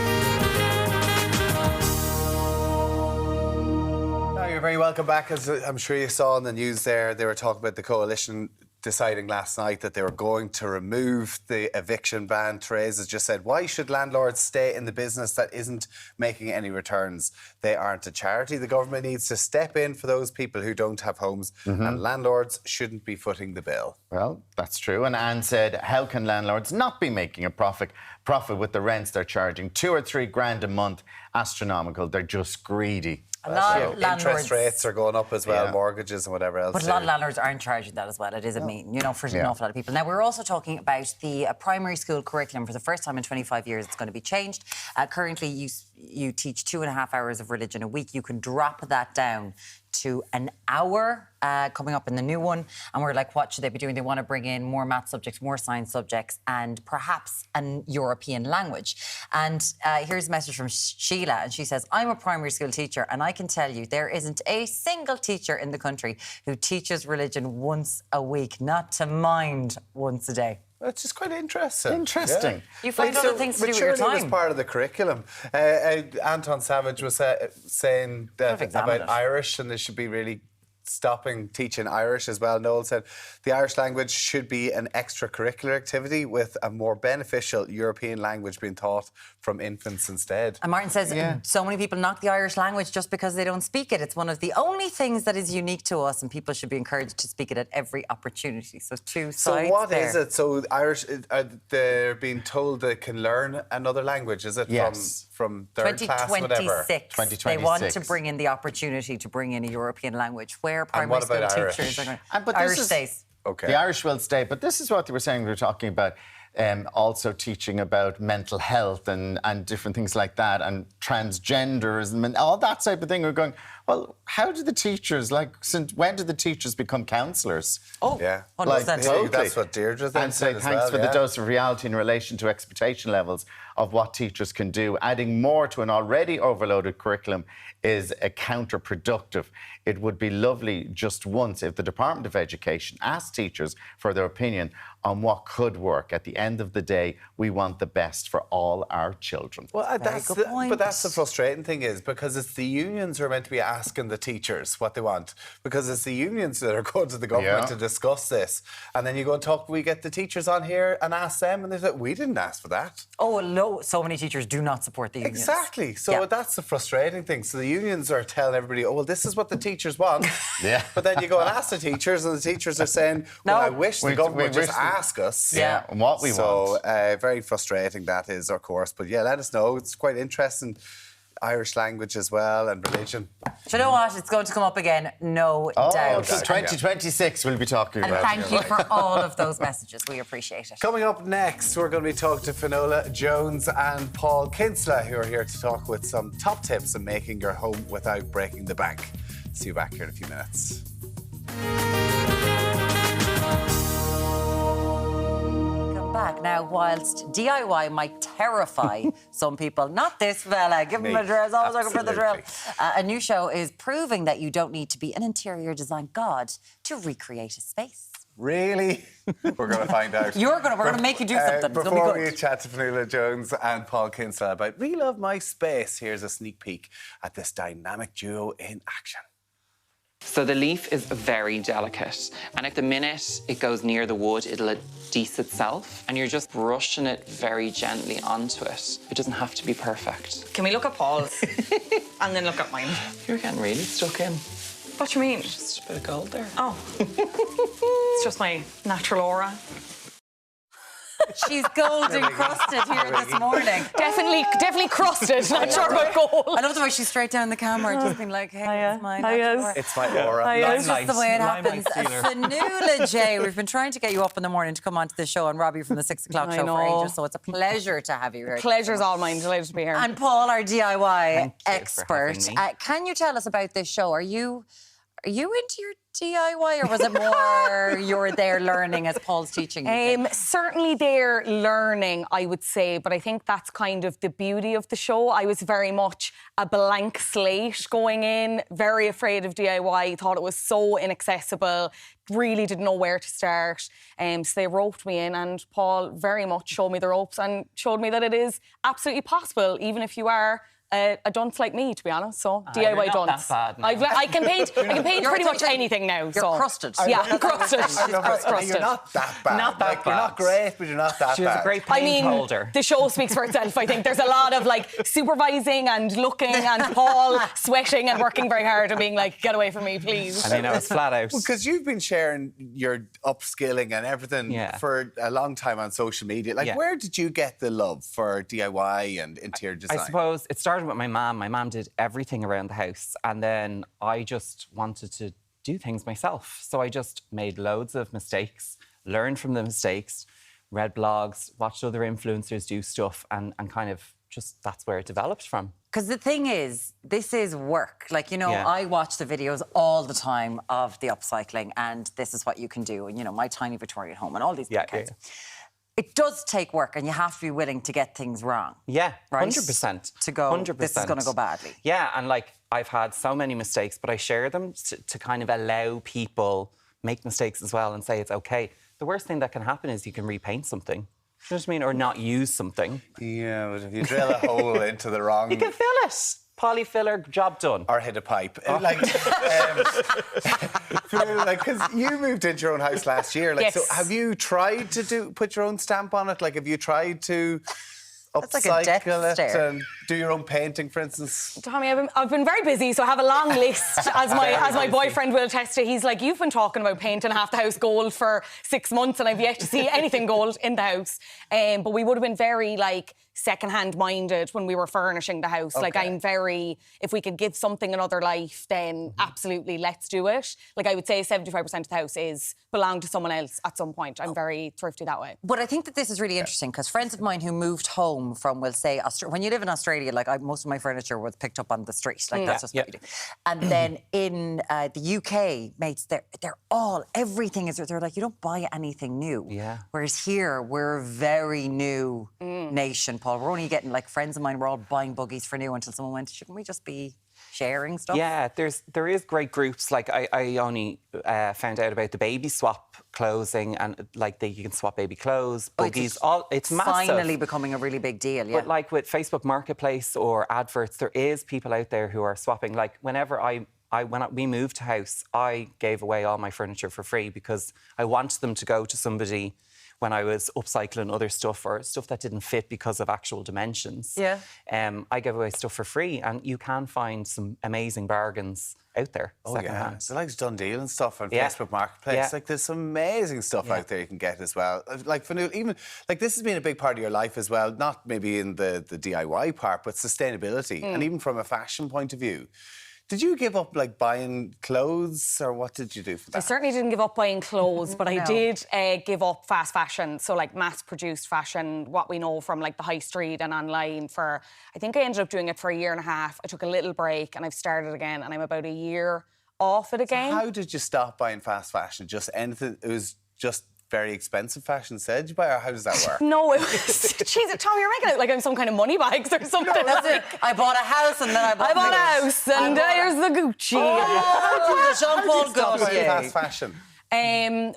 you're very welcome back. As I'm sure you saw in the news there, they were talking about the coalition deciding last night that they were going to remove the eviction ban. Therese has just said, why should landlords stay in the business that isn't making any returns? They aren't a charity. The government needs to step in for those people who don't have homes, and landlords shouldn't be footing the bill. Well, that's true. And Anne said, how can landlords not be making a profit with the rents they're charging? 2 or 3 grand a month, astronomical. They're just greedy. Interest rates are going up as well, mortgages and whatever else. But a lot of landlords aren't charging that as well. It is a mean, for an awful lot of people. Now, we're also talking about the primary school curriculum. For the first time in 25 years, it's going to be changed. Currently, you teach 2.5 hours of religion a week. You can drop that down to an hour coming up in the new one. And we're like, what should they be doing? They want to bring in more math subjects, more science subjects, and perhaps an European language. And here's a message from Sheila. And she says, I'm a primary school teacher, and I can tell you there isn't a single teacher in the country who teaches religion once a week, not to mind once a day. That's just quite interesting. Interesting. Yeah. You find other things to do with your time. It was part of the curriculum. Anton Savage was saying that about Irish, and they should be really stopping teaching Irish as well. Noel said the Irish language should be an extracurricular activity with a more beneficial European language being taught from infants instead. And Martin says so many people knock the Irish language just because they don't speak it. It's one of the only things that is unique to us, and people should be encouraged to speak it at every opportunity. So two sides. So what is it? So Irish, they're being told they can learn another language, is it? Yes. From third class, whatever. 2026. They want to bring in the opportunity to bring in a European language where primary school teachers are going to... Irish stays. Okay. The Irish will stay, but this is what they were saying. We were talking about also teaching about mental health and different things like that, and transgenderism and all that type of thing. We're going, well, how do the teachers, since when did the teachers become counsellors? Oh, yeah. 100%. Totally. That's what Deirdre And say thanks for the dose of reality in relation to expectation levels of what teachers can do. Adding more to an already overloaded curriculum is counterproductive. It would be lovely just once if the Department of Education asked teachers for their opinion on what could work. At the end of the day, we want the best for all our children. Well, that's the frustrating thing is because it's the unions who are meant to be asking the teachers what they want, because it's the unions that are going to the government to discuss this. And then you go and talk, we get the teachers on here and ask them, and they say, we didn't ask for that. Oh, no, so many teachers do not support the unions. Exactly. So that's the frustrating thing. So the unions are telling everybody, oh, well, this is what the teachers want. But then you go and ask the teachers, and the teachers are saying, well, I wish the government would just ask us. What we want. So very frustrating that is, of course. But let us know. It's quite interesting. Irish language as well and religion. Do you know what? It's going to come up again, no doubt. 2026 we'll be talking about. And thank you for all of those messages. We appreciate it. Coming up next, we're going to be talking to Fionnuala Jones and Paul Kinsella, who are here to talk with some top tips on making your home without breaking the bank. See you back here in a few minutes. Back now, whilst DIY might terrify some people, not this fella, give him a drill, always looking for the drill. A new show is proving that you don't need to be an interior design god to recreate a space. Really? We're going to find out. We're going to make you do something. Before we chat to Fionnuala Jones and Paul Kinsella about Relove My Space, here's a sneak peek at this dynamic duo in action. So the leaf is very delicate, and at the minute it goes near the wood, it'll adhese itself, and you're just brushing it very gently onto it. It doesn't have to be perfect. Can we look at Paul's and then look at mine? You're getting really stuck in. What do you mean? Just a bit of gold there. Oh. It's just my natural aura. She's gold encrusted here this morning. Definitely crusted, not sure about gold. I love the way she's straight down the camera, just being like, hey, it's my aura. It's my aura. That's just the way it happens. Fionnuala J, we've been trying to get you up in the morning to come onto the show and rob you from the 6 o'clock show for ages, so it's a pleasure to have you here. Pleasure's all mine, delighted to be here. And Paul, our DIY expert, can you tell us about this show? Are you into your DIY, or was it more you're there learning as Paul's teaching you? Certainly there learning, I would say, but I think that's kind of the beauty of the show. I was very much a blank slate going in, very afraid of DIY, thought it was so inaccessible, really didn't know where to start. So they roped me in, and Paul very much showed me the ropes and showed me that it is absolutely possible, even if you are a dunce like me, to be honest. So you're DIY not dunce. that bad now. I can paint. I can paint pretty much anything now. You're so. crusted. Yeah, I'm crusted. You're not that bad. Not that You're bad. not great, but you're not that She's bad. a great paint holder. The show speaks for itself. I think there's a lot of like supervising and looking and Paul sweating and working very hard and being like, "Get away from me, please." I mean, I was flat out. Because you've been sharing your upskilling and everything for a long time on social media. Like, where did you get the love for DIY and interior design? I suppose it started with my mum. My mum did everything around the house, and then I just wanted to do things myself. So I just made loads of mistakes, learned from the mistakes, read blogs, watched other influencers do stuff, and kind of just that's where it developed from. Because the thing is, this is work. Like, you know, I watch the videos all the time of the upcycling, and this is what you can do. And, you know, my tiny Victorian home and all these accounts. It does take work, and you have to be willing to get things wrong. Yeah, right? 100%. To go, 100%. this is going to go badly. Yeah, and like I've had so many mistakes, but I share them to kind of allow people make mistakes as well and say it's okay. The worst thing that can happen is you can repaint something. You know what I mean? Or not use something. Yeah, but if you drill a hole into the wrong... You can fill it. Polyfiller, job done. Or hit a pipe. Like, because you moved into your own house last year. Like, so have you tried to put your own stamp on it? Like, have you tried to upcycle it and do your own painting, for instance? Tommy, I've been very busy, so I have a long list. As my boyfriend will attest to, he's like, you've been talking about painting half the house gold for 6 months, and I've yet to see anything gold in the house. But we would have been very like second-hand minded when we were furnishing the house. Like, I'm very, if we could give something another life, then absolutely let's do it. Like, I would say 75% of the house belong to someone else at some point. I'm very thrifty that way. But I think that this is really interesting, because friends of mine who moved home from, we'll say, when you live in Australia, like most of my furniture was picked up on the street. Like, that's just what you do. And then in the UK, mates, they're all, everything is, they're like, you don't buy anything new. Yeah. Whereas here, we're a very new nation, Paul. We're only getting, like, friends of mine were all buying buggies for new until someone went, shouldn't we just be sharing stuff? Yeah, there is great groups. Like, I only found out about the baby swap clothing, and like you can swap baby clothes, buggies. It's massive. Finally becoming a really big deal. Yeah. But like with Facebook Marketplace or adverts, there is people out there who are swapping. Like whenever we moved to house, I gave away all my furniture for free because I wanted them to go to somebody when I was upcycling other stuff or stuff that didn't fit because of actual dimensions. Yeah. I gave away stuff for free, and you can find some amazing bargains out there. Oh yeah, so like Dundee and stuff on Facebook Marketplace. Like there's some amazing stuff out there you can get as well. Like Fionnuala, even like this has been a big part of your life as well. Not maybe in the DIY part, but sustainability, and even from a fashion point of view. Did you give up like buying clothes, or what did you do for that? I certainly didn't give up buying clothes, but I did give up fast fashion. So like mass-produced fashion, what we know from like the high street and online for, I think I ended up doing it for 1.5 years. I took a little break and I've started again, and I'm about a year off it again. So how did you stop buying fast fashion? Just anything, it was just very expensive fashion, said you buy, or how does that work? No, it was... Jeez, Tom, you're making it like I'm some kind of money bags or something. No, that's it. I bought a house and then I bought a house and there's the Gucci. Oh, the Jean-Paul Gaultier. Fast fashion.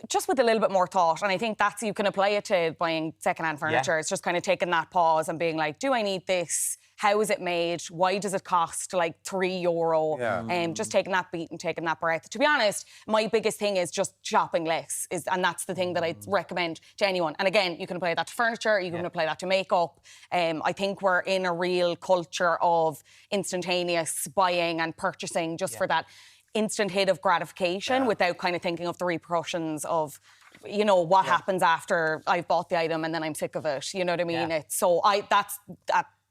Just with a little bit more thought, and I think that's, you can apply it to buying second-hand furniture. It's just kind of taking that pause and being like, do I need this? How is it made? Why does it cost like €3? Just taking that beat and taking that breath. To be honest, my biggest thing is just shopping less, and that's the thing that I recommend to anyone. And again, you can apply that to furniture, you can apply that to makeup. I think we're in a real culture of instantaneous buying and purchasing just for that instant hit of gratification without kind of thinking of the repercussions of, you know, what happens after I've bought the item and then I'm sick of it. You know what I mean?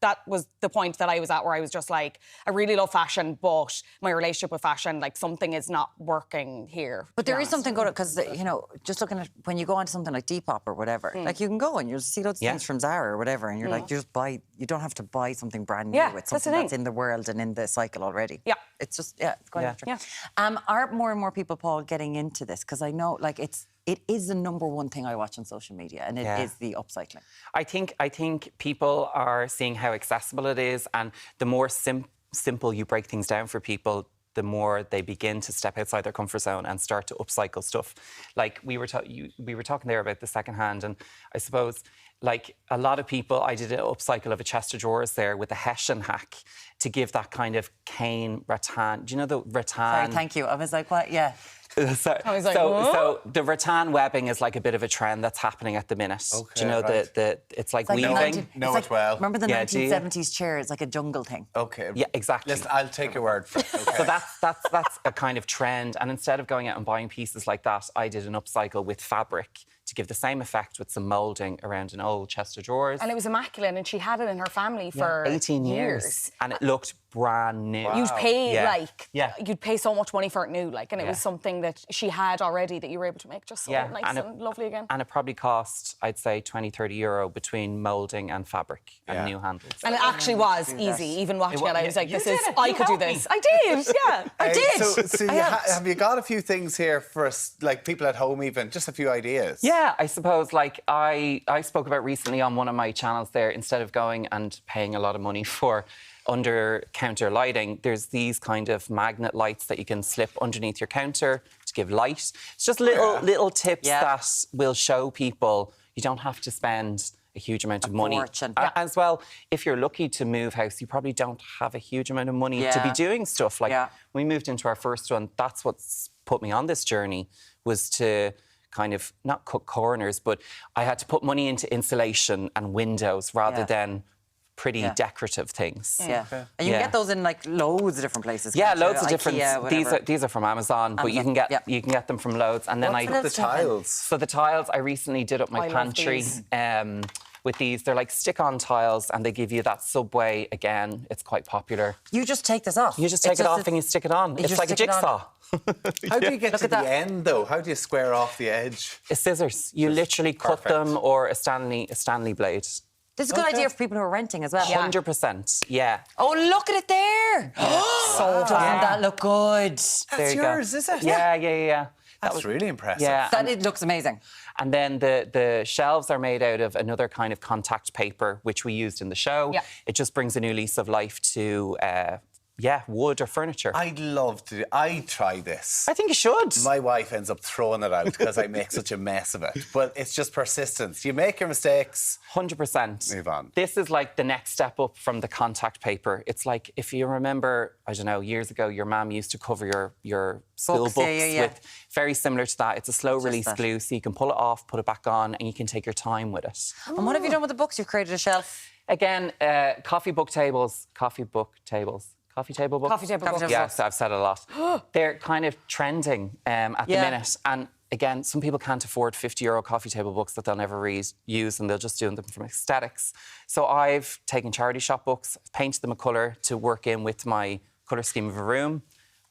That was the point that I was at, where I was just like, I really love fashion, but my relationship with fashion, like something is not working here. But there is something good, because, you know, just looking at when you go onto something like Depop or whatever, like you can go and you'll see loads of things from Zara or whatever, and you're like, you just buy, you don't have to buy something brand new. It's something that's in the world and in the cycle already. Yeah. It's just, it's quite interesting. Are more and more people, Paul, getting into this? Because I know, like, it is the number one thing I watch on social media, and it is the upcycling. I think people are seeing how accessible it is, and the more simple you break things down for people, the more they begin to step outside their comfort zone and start to upcycle stuff. Like we were talking there about the secondhand, and I suppose like a lot of people, I did an upcycle of a chest of drawers there with a Hessian hack to give that kind of cane rattan. Do you know the rattan? Sorry, thank you. I was like, what? Yeah. So the rattan webbing is like a bit of a trend that's happening at the minute. Okay, do you know it's like weaving? Know it well. Remember the 1970s chair? It's like a jungle thing. Okay. Yeah, exactly. Listen, I'll take your word for it. Okay. So that's a kind of trend. And instead of going out and buying pieces like that, I did an upcycle with fabric to give the same effect with some moulding around an old chest of drawers. And it was immaculate, and she had it in her family for 18 years. And it looked brand new. Wow. You'd pay you'd pay so much money for it new, like, and it was something that she had already that you were able to make just so nice and lovely again. And it probably cost, I'd say, 20, 30 euro between moulding and fabric and new handles. And it actually was easy. Even watching it, I was like, I could do this. I did, yeah. I did. So have you got a few things here for us, like people at home even, just a few ideas? Yeah, I suppose, like, I spoke about recently on one of my channels there, instead of going and paying a lot of money for under-counter lighting, there's these kind of magnet lights that you can slip underneath your counter to give light. It's just little tips that will show people you don't have to spend a huge amount of money. As well, if you're lucky to move house, you probably don't have a huge amount of money to be doing stuff. Like, we moved into our first one, that's what's put me on this journey, was to kind of not cut corners, but I had to put money into insulation and windows rather than pretty decorative things. Yeah. Okay. And you can get those in like loads of different places. Yeah, loads of different. IKEA, these are from Amazon, but you can get them from loads. And then the tiles. So the tiles, I recently did up my pantry with these. They're like stick-on tiles, and they give you that Subway again. It's quite popular. You just take this off. You just take it off and you stick it on. It's like a jigsaw. How do you get to the end, though? How do you square off the edge? Scissors. You literally cut them, or a Stanley blade. This is a good idea for people who are renting as well. 100%, yeah. Oh, look at it there! So doesn't that look good? That's yours, is it? Yeah. That was really impressive. Yeah, it looks amazing. And then the shelves are made out of another kind of contact paper, which we used in the show. Yeah. It just brings a new lease of life to wood or furniture. I'd love to. I'd try this. I think you should. My wife ends up throwing it out because I make such a mess of it. But it's just persistence. You make your mistakes. 100%. Move on. This is like the next step up from the contact paper. It's like, if you remember, I don't know, years ago, your mum used to cover your school books with very similar to that. It's a slow release glue, so you can pull it off, put it back on, and you can take your time with it. And what have you done with the books? You've created a shelf. Again, coffee table books? Yes, I've said a lot. They're kind of trending at the minute. And again, some people can't afford €50 coffee table books that they'll never use, and they'll just do them from aesthetics. So I've taken charity shop books, painted them a colour to work in with my colour scheme of a room,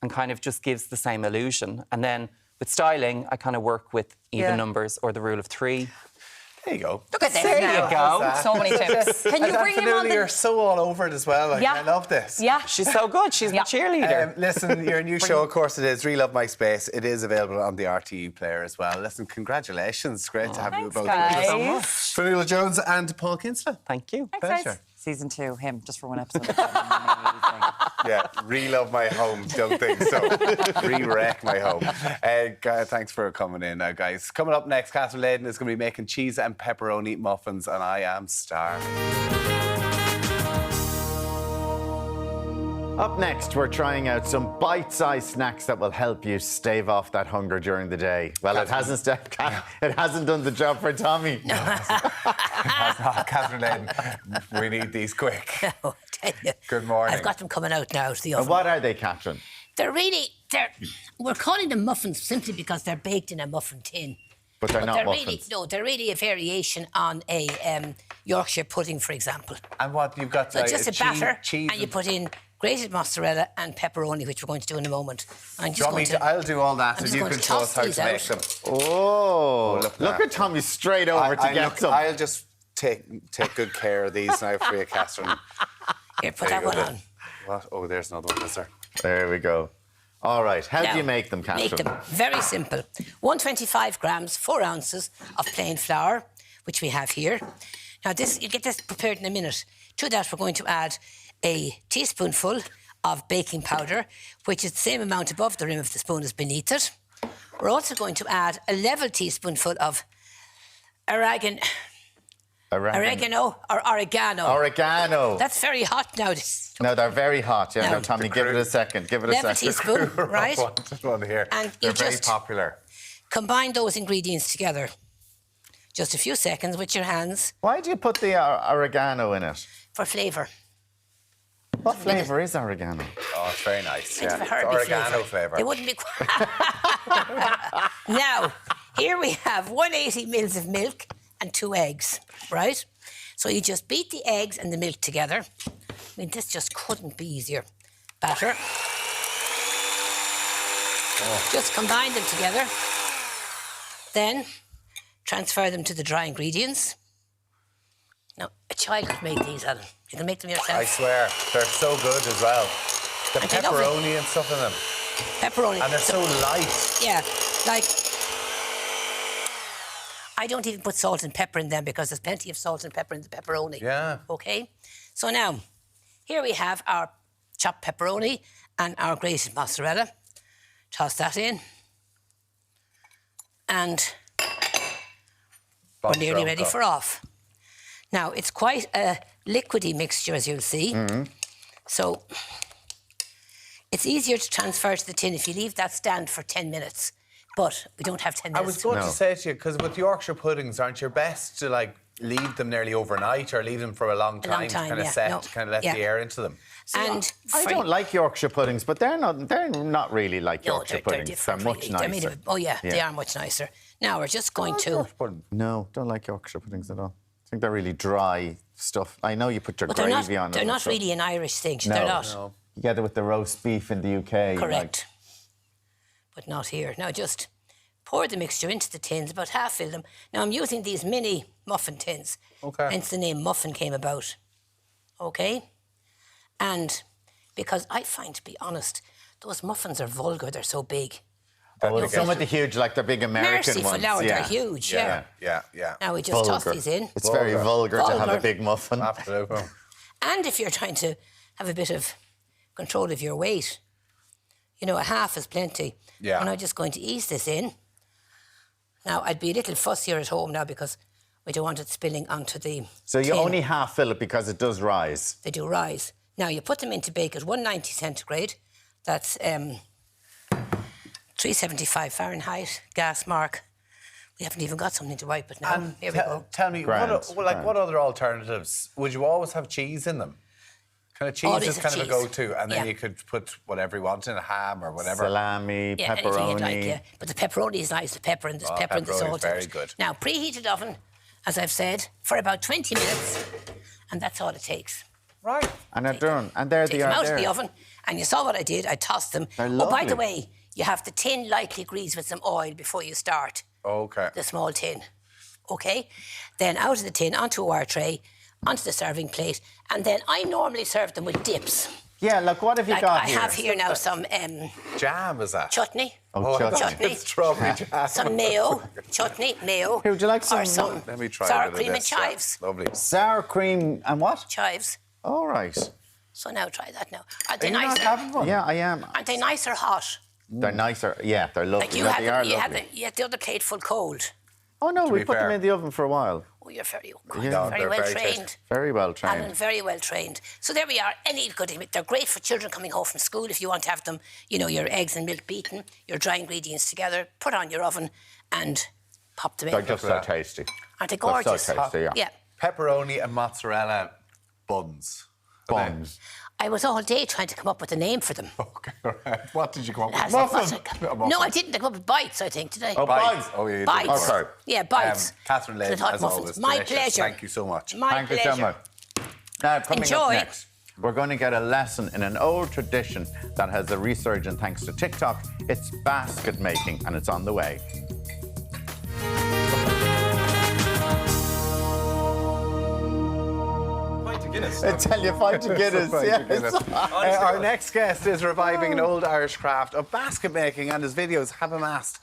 and kind of just gives the same illusion. And then with styling, I kind of work with even numbers or the rule of 3. There you go. Look at this. There you go. So many tips. Can you bring him on? You're so all over it as well. I love this. Yeah. She's so good. She's my cheerleader. Listen, your new show, of course it is, Relove My Space. It is available on the RTE Player as well. Listen, congratulations. Great to have you both. Thank you so much. Fionnuala Jones and Paul Kinsella. Thank you. Pleasure. Season 2, him, just for one episode. Yeah, relove my home. Don't think so. Re-wreck my home. Thanks for coming in, guys. Coming up next, Leyden is going to be making cheese and pepperoni muffins, and I am starved. Up next, we're trying out some bite-sized snacks that will help you stave off that hunger during the day. Well, it hasn't done the job for Tommy. No, Catherine Leyden, we need these quick. No, tell you. Good morning. I've got them coming out now to the oven. And what are they, Catherine? We're calling them muffins simply because they're baked in a muffin tin. But they're not muffins. They're really a variation on a Yorkshire pudding, for example. And what you've got? So like just a batter, cheese and you put in grated mozzarella and pepperoni, which we're going to do in a moment. I'll do all that, and you can show us how to make them. Oh, look at Tommy straight over to get some. I'll just take good care of these now for you, Catherine. Here, put that one on. What? Oh, there's another one, is there? There we go. All right, how do you make them, Catherine? Make them very simple. 125 grams, 4 ounces of plain flour, which we have here. Now, you get this prepared in a minute. To that, we're going to add a teaspoonful of baking powder, which is the same amount above the rim of the spoon as beneath it. We're also going to add a level teaspoonful of oregano or oregano. Oregano. That's very hot now. No, they're very hot. Yeah, No. no, Tommy, give it a second. Give it a Level second. teaspoon, right? One here. And They're you very just popular. combine those ingredients together. Just a few seconds with your hands. Why do you put the oregano in it? For flavour. What flavour is oregano? Oh, it's very nice. Kind of a It's herby oregano flavour. They wouldn't be... Now, here we have 180 mils of milk and 2 eggs, right? So you just beat the eggs and the milk together. I mean, this just couldn't be easier. Batter. Just combine them together. Then transfer them to the dry ingredients. Now, a child could make these, Alan. You can make them yourself. I swear, they're so good as well. The And they're lovely. pepperoni and stuff in them. Pepperoni. And they're so light. Yeah, like... I don't even put salt and pepper in them because there's plenty of salt and pepper in the pepperoni. Yeah. OK? So now, here we have our chopped pepperoni and our grated mozzarella. Toss that in. And we're nearly ready for off. Now, it's quite a liquidy mixture, as you'll see. So it's easier to transfer to the tin if you leave that stand for 10 minutes. But we don't have 10 minutes. I was going to say to you, because with Yorkshire puddings, aren't you best to, like, leave them nearly overnight or leave them for a long time to kind of set, to kind of let the air into them? And I don't like Yorkshire puddings, but they're not really like Yorkshire puddings. They're much nicer. They are much nicer. Now, we're just going to... No, don't like Yorkshire puddings at all. I think they're really dry stuff. I know you put your gravy on it. They're not really an Irish thing. They're not. No. You get it with the roast beef in the UK. Correct. But not here. Now, just pour the mixture into the tins, about half fill them. Now, I'm using these mini muffin tins. Okay. Hence the name Muffin came about. OK? And because I find, to be honest, those muffins are vulgar. They're so big. Oh, some of the huge, like the big American ones. Now, they're huge, yeah. Now we just toss these in. It's very vulgar to have a big muffin. Absolutely. And if you're trying to have a bit of control of your weight, you know, a half is plenty. Yeah. And I'm just going to ease this in. Now, I'd be a little fussier at home now because we don't want it spilling onto the So you tin. only half fill it because it does rise. They do rise. Now, you put them into bake at 190 centigrade. That's 375 Fahrenheit, gas mark. We haven't even got something to wipe it now. And Here we go. tell me, what other alternatives? Would you always have cheese in them? Kind of cheese Always is have kind of a cheese. go-to, and then you could put whatever you want in, a ham or whatever. Salami, Yeah, anything pepperoni. you'd like, yeah. But the pepperoni is nice, the pepper and the pepper and the pepperoni's salt. very good. Now, preheated oven, as I've said, for about 20 minutes, and that's all it takes. Right. And they're done. And there Take they them are out there. of the oven, and you saw what I did. I tossed them. They're Oh, by the lovely. way, you have the tin lightly greased with some oil before you start. Okay. The small tin. OK? Then out of the tin, onto a wire tray, onto the serving plate, and then I normally serve them with dips. Yeah, look, what have you Like got I here? have here now some Jam, is that? chutney. Oh, chutney. It's strawberry jam. Some mayo, chutney, mayo. Here, would you like some? Or some Let me try sour a bit cream of and this. chives. Yeah, lovely. Sour cream and what? Chives. All right. So now try that now. Are Are they you not nicer? having one? Yeah, I am. Aren't they nice or hot? They're nicer. Yeah, they're lovely. Like you Yeah, had, they are you had, lovely. you had the other plate full cold. Oh, no, we be put them fair. in the oven for a while. Oh, you're very, Yeah. very they're well very trained. tasty. Very well Alan, trained. very well trained. So there we are. Any good. They're great for children coming home from school if you want to have them, you know, your eggs and milk beaten, your dry ingredients together, put on your oven and pop them in. They're just so tasty. Aren't they They're gorgeous? so tasty, yeah. Yeah. Pepperoni and mozzarella buns. Buns. I was all day trying to come up with a name for them. Okay, all right. What did you come up with? As- No, I didn't. I come up with bites, I think, today. Oh, bites. Oh, yeah, you did. Bites. Okay. Yeah, bites. Catherine The Leyden, hot as muffins. always, My delicious. pleasure. Thank you so much. My Thank pleasure. you so much. Now, coming Enjoy. up next, we're going to get a lesson in an old tradition that has a resurgence thanks to TikTok. It's basket making, and it's on the way. I tell you, fight to Guinness. Yes. Our next guest is reviving an old Irish craft of basket making, and his videos have amassed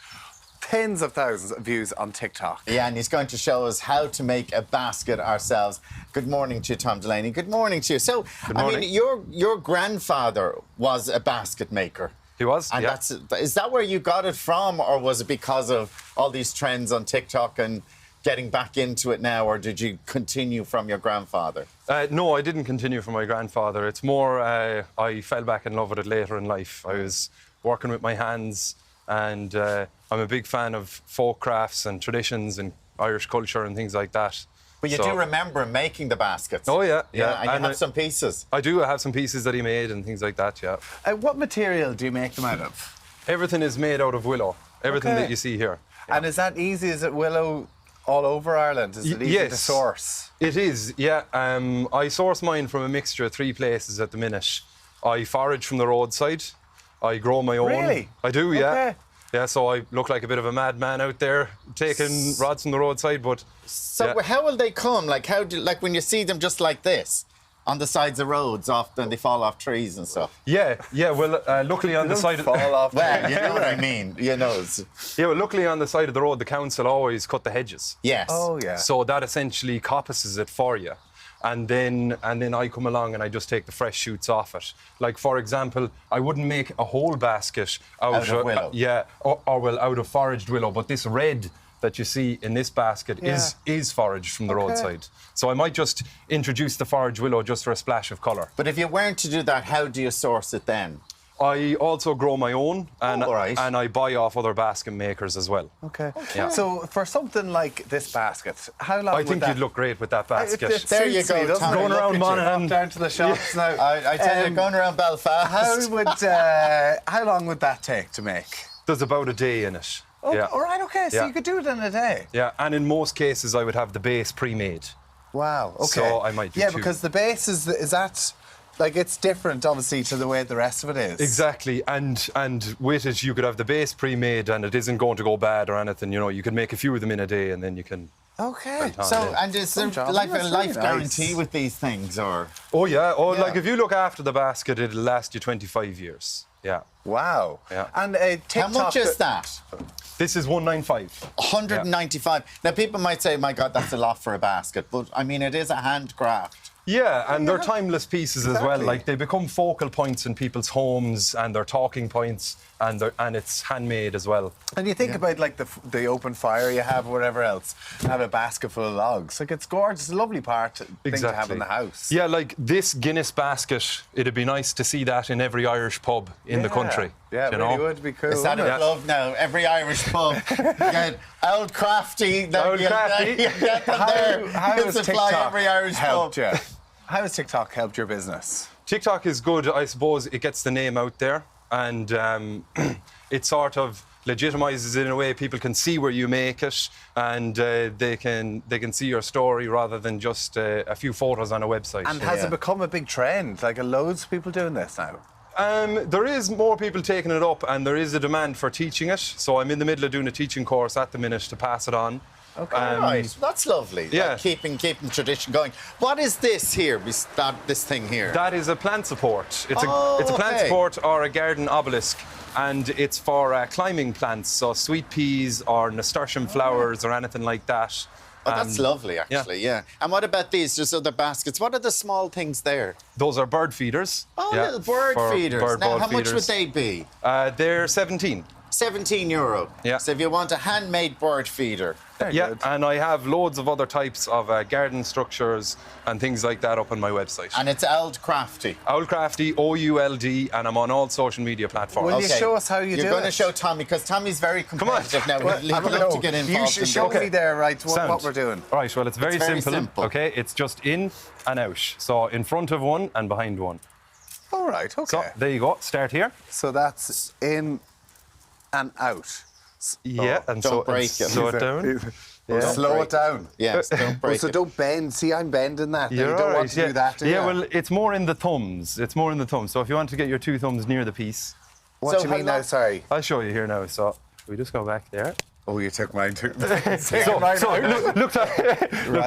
tens of thousands of views on TikTok. Yeah, and he's going to show us how to make a basket ourselves. Good morning to you, Tom Delaney. Good morning to you. So, I mean, your grandfather was a basket maker. He was, and yeah. Is that where you got it from, or was it because of all these trends on TikTok and getting back into it now, or did you continue from your grandfather? No, I didn't continue from my grandfather. It's more I fell back in love with it later in life. I was working with my hands, and I'm a big fan of folk crafts and traditions and Irish culture and things like that. But you do remember him making the baskets? Oh, yeah. And you have some pieces? I do. I have some pieces that he made and things like that, yeah. What material do you make them out of? Everything is made out of willow. Everything that you see here. And is that easy? Is it willow all over Ireland? Is it easy to source? It is, yeah. I source mine from a mixture of 3 places at the minute. I forage from the roadside. I grow my own. Really? I do, yeah. Okay. Yeah, so I look like a bit of a madman out there taking rods from the roadside, but... So how will they come? Like when you see them just like this? On the sides of roads, often they fall off trees and stuff. Yeah. Well, luckily on the side of... fall off. Well, you know what I mean. You know. Yeah, well, luckily on the side of the road, the council always cut the hedges. Yes. Oh, yeah. So that essentially coppices it for you. And then I come along and I just take the fresh shoots off it. Like, for example, I wouldn't make a whole basket out of willow. Well, out of foraged willow. But this red that you see in this basket is foraged from the roadside. So I might just introduce the foraged willow just for a splash of colour. But if you weren't to do that, how do you source it then? I also grow my own, and I buy off other basket makers as well. Okay. Yeah. So for something like this basket, how long I think you'd look great with that basket. There you go, Tom. Going around Monaghan. Down to the shops now. I tell you, going around Belfast. How long would that take to make? There's about a day in it. Oh, yeah. All right, okay. So you could do it in a day. Yeah, and in most cases, I would have the base pre-made. Wow, okay. So I might do two. Because the base is that... Like, it's different, obviously, to the way the rest of it is. Exactly, and with it, you could have the base pre-made, and it isn't going to go bad or anything. You know, you can make a few of them in a day, and then you can. Okay. So, and is there like a life guarantee with these things, or? Oh yeah. Oh, like if you look after the basket, it'll last you 25 years. Yeah. Wow. Yeah. And TikTok, how much is that? This is 195. 195. Now, people might say, "My God, that's a lot for a basket," but I mean, it is a handcraft. Yeah, and they're timeless pieces as well. Like, they become focal points in people's homes, and they're talking points, and it's handmade as well. And you think about like the open fire you have, or whatever else, have a basket full of logs. Like, it's gorgeous, it's a lovely thing to have in the house. Yeah, like this Guinness basket, it'd be nice to see that in every Irish pub in the country. Yeah, it really would be cool. Is that a club now? Every Irish pub. Get old crafty. Old crafty. How has supply TikTok every Irish helped pub? you? How has TikTok helped your business? TikTok is good, I suppose. It gets the name out there, and it sort of legitimises it in a way. People can see where you make it, and they can see your story rather than just a few photos on a website. And has it become a big trend? Like, are loads of people doing this now? There is more people taking it up, and there is a demand for teaching it. So I'm in the middle of doing a teaching course at the minute to pass it on. Okay, right. That's lovely. Yeah. Like keeping tradition going. What is this here? This thing here? That is a plant support. It's a plant support or a garden obelisk, and it's for climbing plants, so sweet peas or nasturtium flowers or anything like that. Oh, that's lovely, actually, yeah. And what about these? Just other baskets. What are the small things there? Those are bird feeders. Oh, little bird feeders. Now, how much would they be? They're 17. €17. Yeah. So if you want a handmade bird feeder. Good. And I have loads of other types of garden structures and things like that up on my website. And it's Ould Crafty. Ould Crafty, OULD, and I'm on all social media platforms. Will you show us how you do it? You're going to show Tommy, because Tommy's very competitive now. He'd love to get involved. You show me there, right, what we're doing. All right, well, it's very simple. Okay, it's just in and out. So in front of one and behind one. All right, okay. So there you go. Start here. So that's in and out. Yeah, and don't break it. Slow it down. Slow it down. Yes, don't break So don't bend. See, I'm bending that. You're you don't want to do that, do you? Yeah, well, it's more in the thumbs. It's more in the thumbs. So if you want to get your 2 thumbs near the piece. What do you mean now? Sorry. I'll show you here now. So we just go back there. Oh, you took mine too. Look,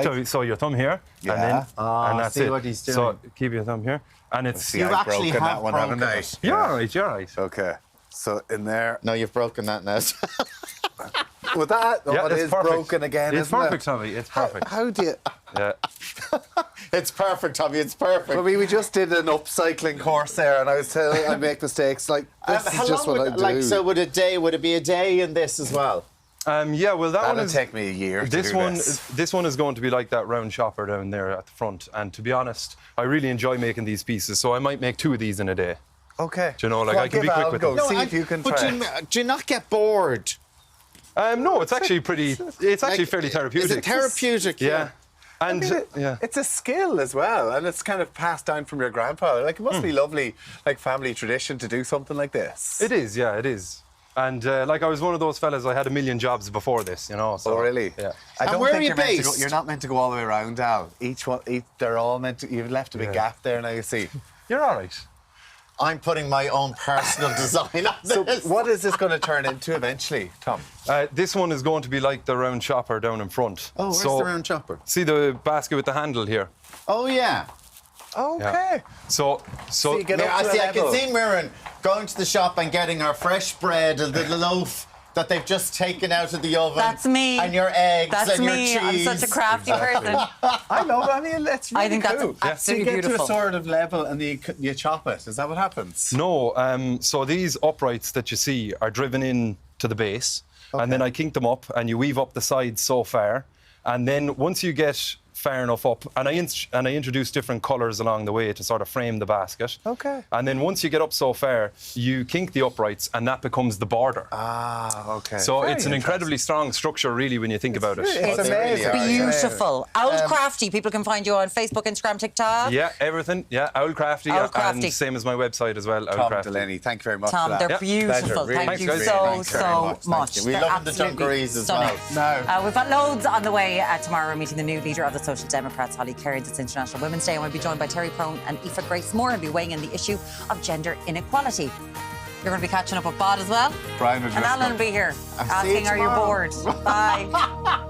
Tommy, so your thumb here, and then and that's see it. what he's doing. So keep your thumb here, and it's You've actually broken that one, haven't I? You're all right. You're all right. Okay. So in there. No, you've broken that now. With that, Yeah, it it's is perfect. broken again, It's isn't perfect, it? Tommy. It's perfect. How do you... Yeah. It's perfect, Tommy. It's perfect. Well, we just did an upcycling course there, and I was telling I make mistakes. Like, this How is just long what I would, do. like, so would it be a day in this as well? Yeah, well, that That'll one is... take me a year to This do one, this. this one is going to be like that round chopper down there at the front. And to be honest, I really enjoy making these pieces, so I might make 2 of these in a day. Okay. Do you know, like, Well, I can be give quick Al a with go. them. See if you can But try. do you not get bored? No, it's actually pretty... It's actually fairly therapeutic. Is it therapeutic? Yeah. And, I mean, it's a skill as well, and it's kind of passed down from your grandfather. Like, it must be lovely, like, family tradition to do something like this. It is, yeah, it is. And, like, I was one of those fellas, I had a million jobs before this, you know, so... Oh, really? Yeah. I don't where think are you you're meant to go, based? you're not meant to go all the way around, Al. They're all meant to... You've left a big gap there now, you see. You're all right. I'm putting my own personal design on this. So what is this going to turn into eventually, Tom? This one is going to be like the round chopper down in front. Oh, where's the round chopper? See the basket with the handle here? Oh, yeah. Okay. Yeah. So you get up to a I level. can see Mirren going to the shop and getting our fresh bread and the loaf that they've just taken out of the oven. That's me. And your eggs That's and me. your cheese. I'm such a crafty person. I know, but I mean, it's really I think that's cool. absolutely So you get beautiful. to a sort of level and you chop it. Is that what happens? No, so these uprights that you see are driven in to the base, and then I kink them up, and you weave up the sides so far, and then once you get far enough up, and I introduce different colours along the way to sort of frame the basket. Okay. And then once you get up so far, you kink the uprights, and that becomes the border. Ah, okay. So Very it's an incredibly strong structure, really, when you think about it. It's amazing. Beautiful. Owl Crafty. People can find you on Facebook, Instagram, TikTok. Yeah, everything. Yeah, Owl Crafty. Owl Crafty. And same as my website as well, Owl Tom Crafty. Delaney, thank you very much Tom, for that. they're beautiful. Pleasure. Thank you guys. so much. We They're love the absolutely dungarees as stunning. well. No. We've got loads on the way tomorrow. We're meeting the new leader of the Social Democrats, Holly Cairns. It's International Women's Day, and we'll be joined by Terry Prone and Aoife Grace Moore and be weighing in the issue of gender inequality. You're going to be catching up with Bod as well? Brian will And Alan will be here asking, are you bored? Bye.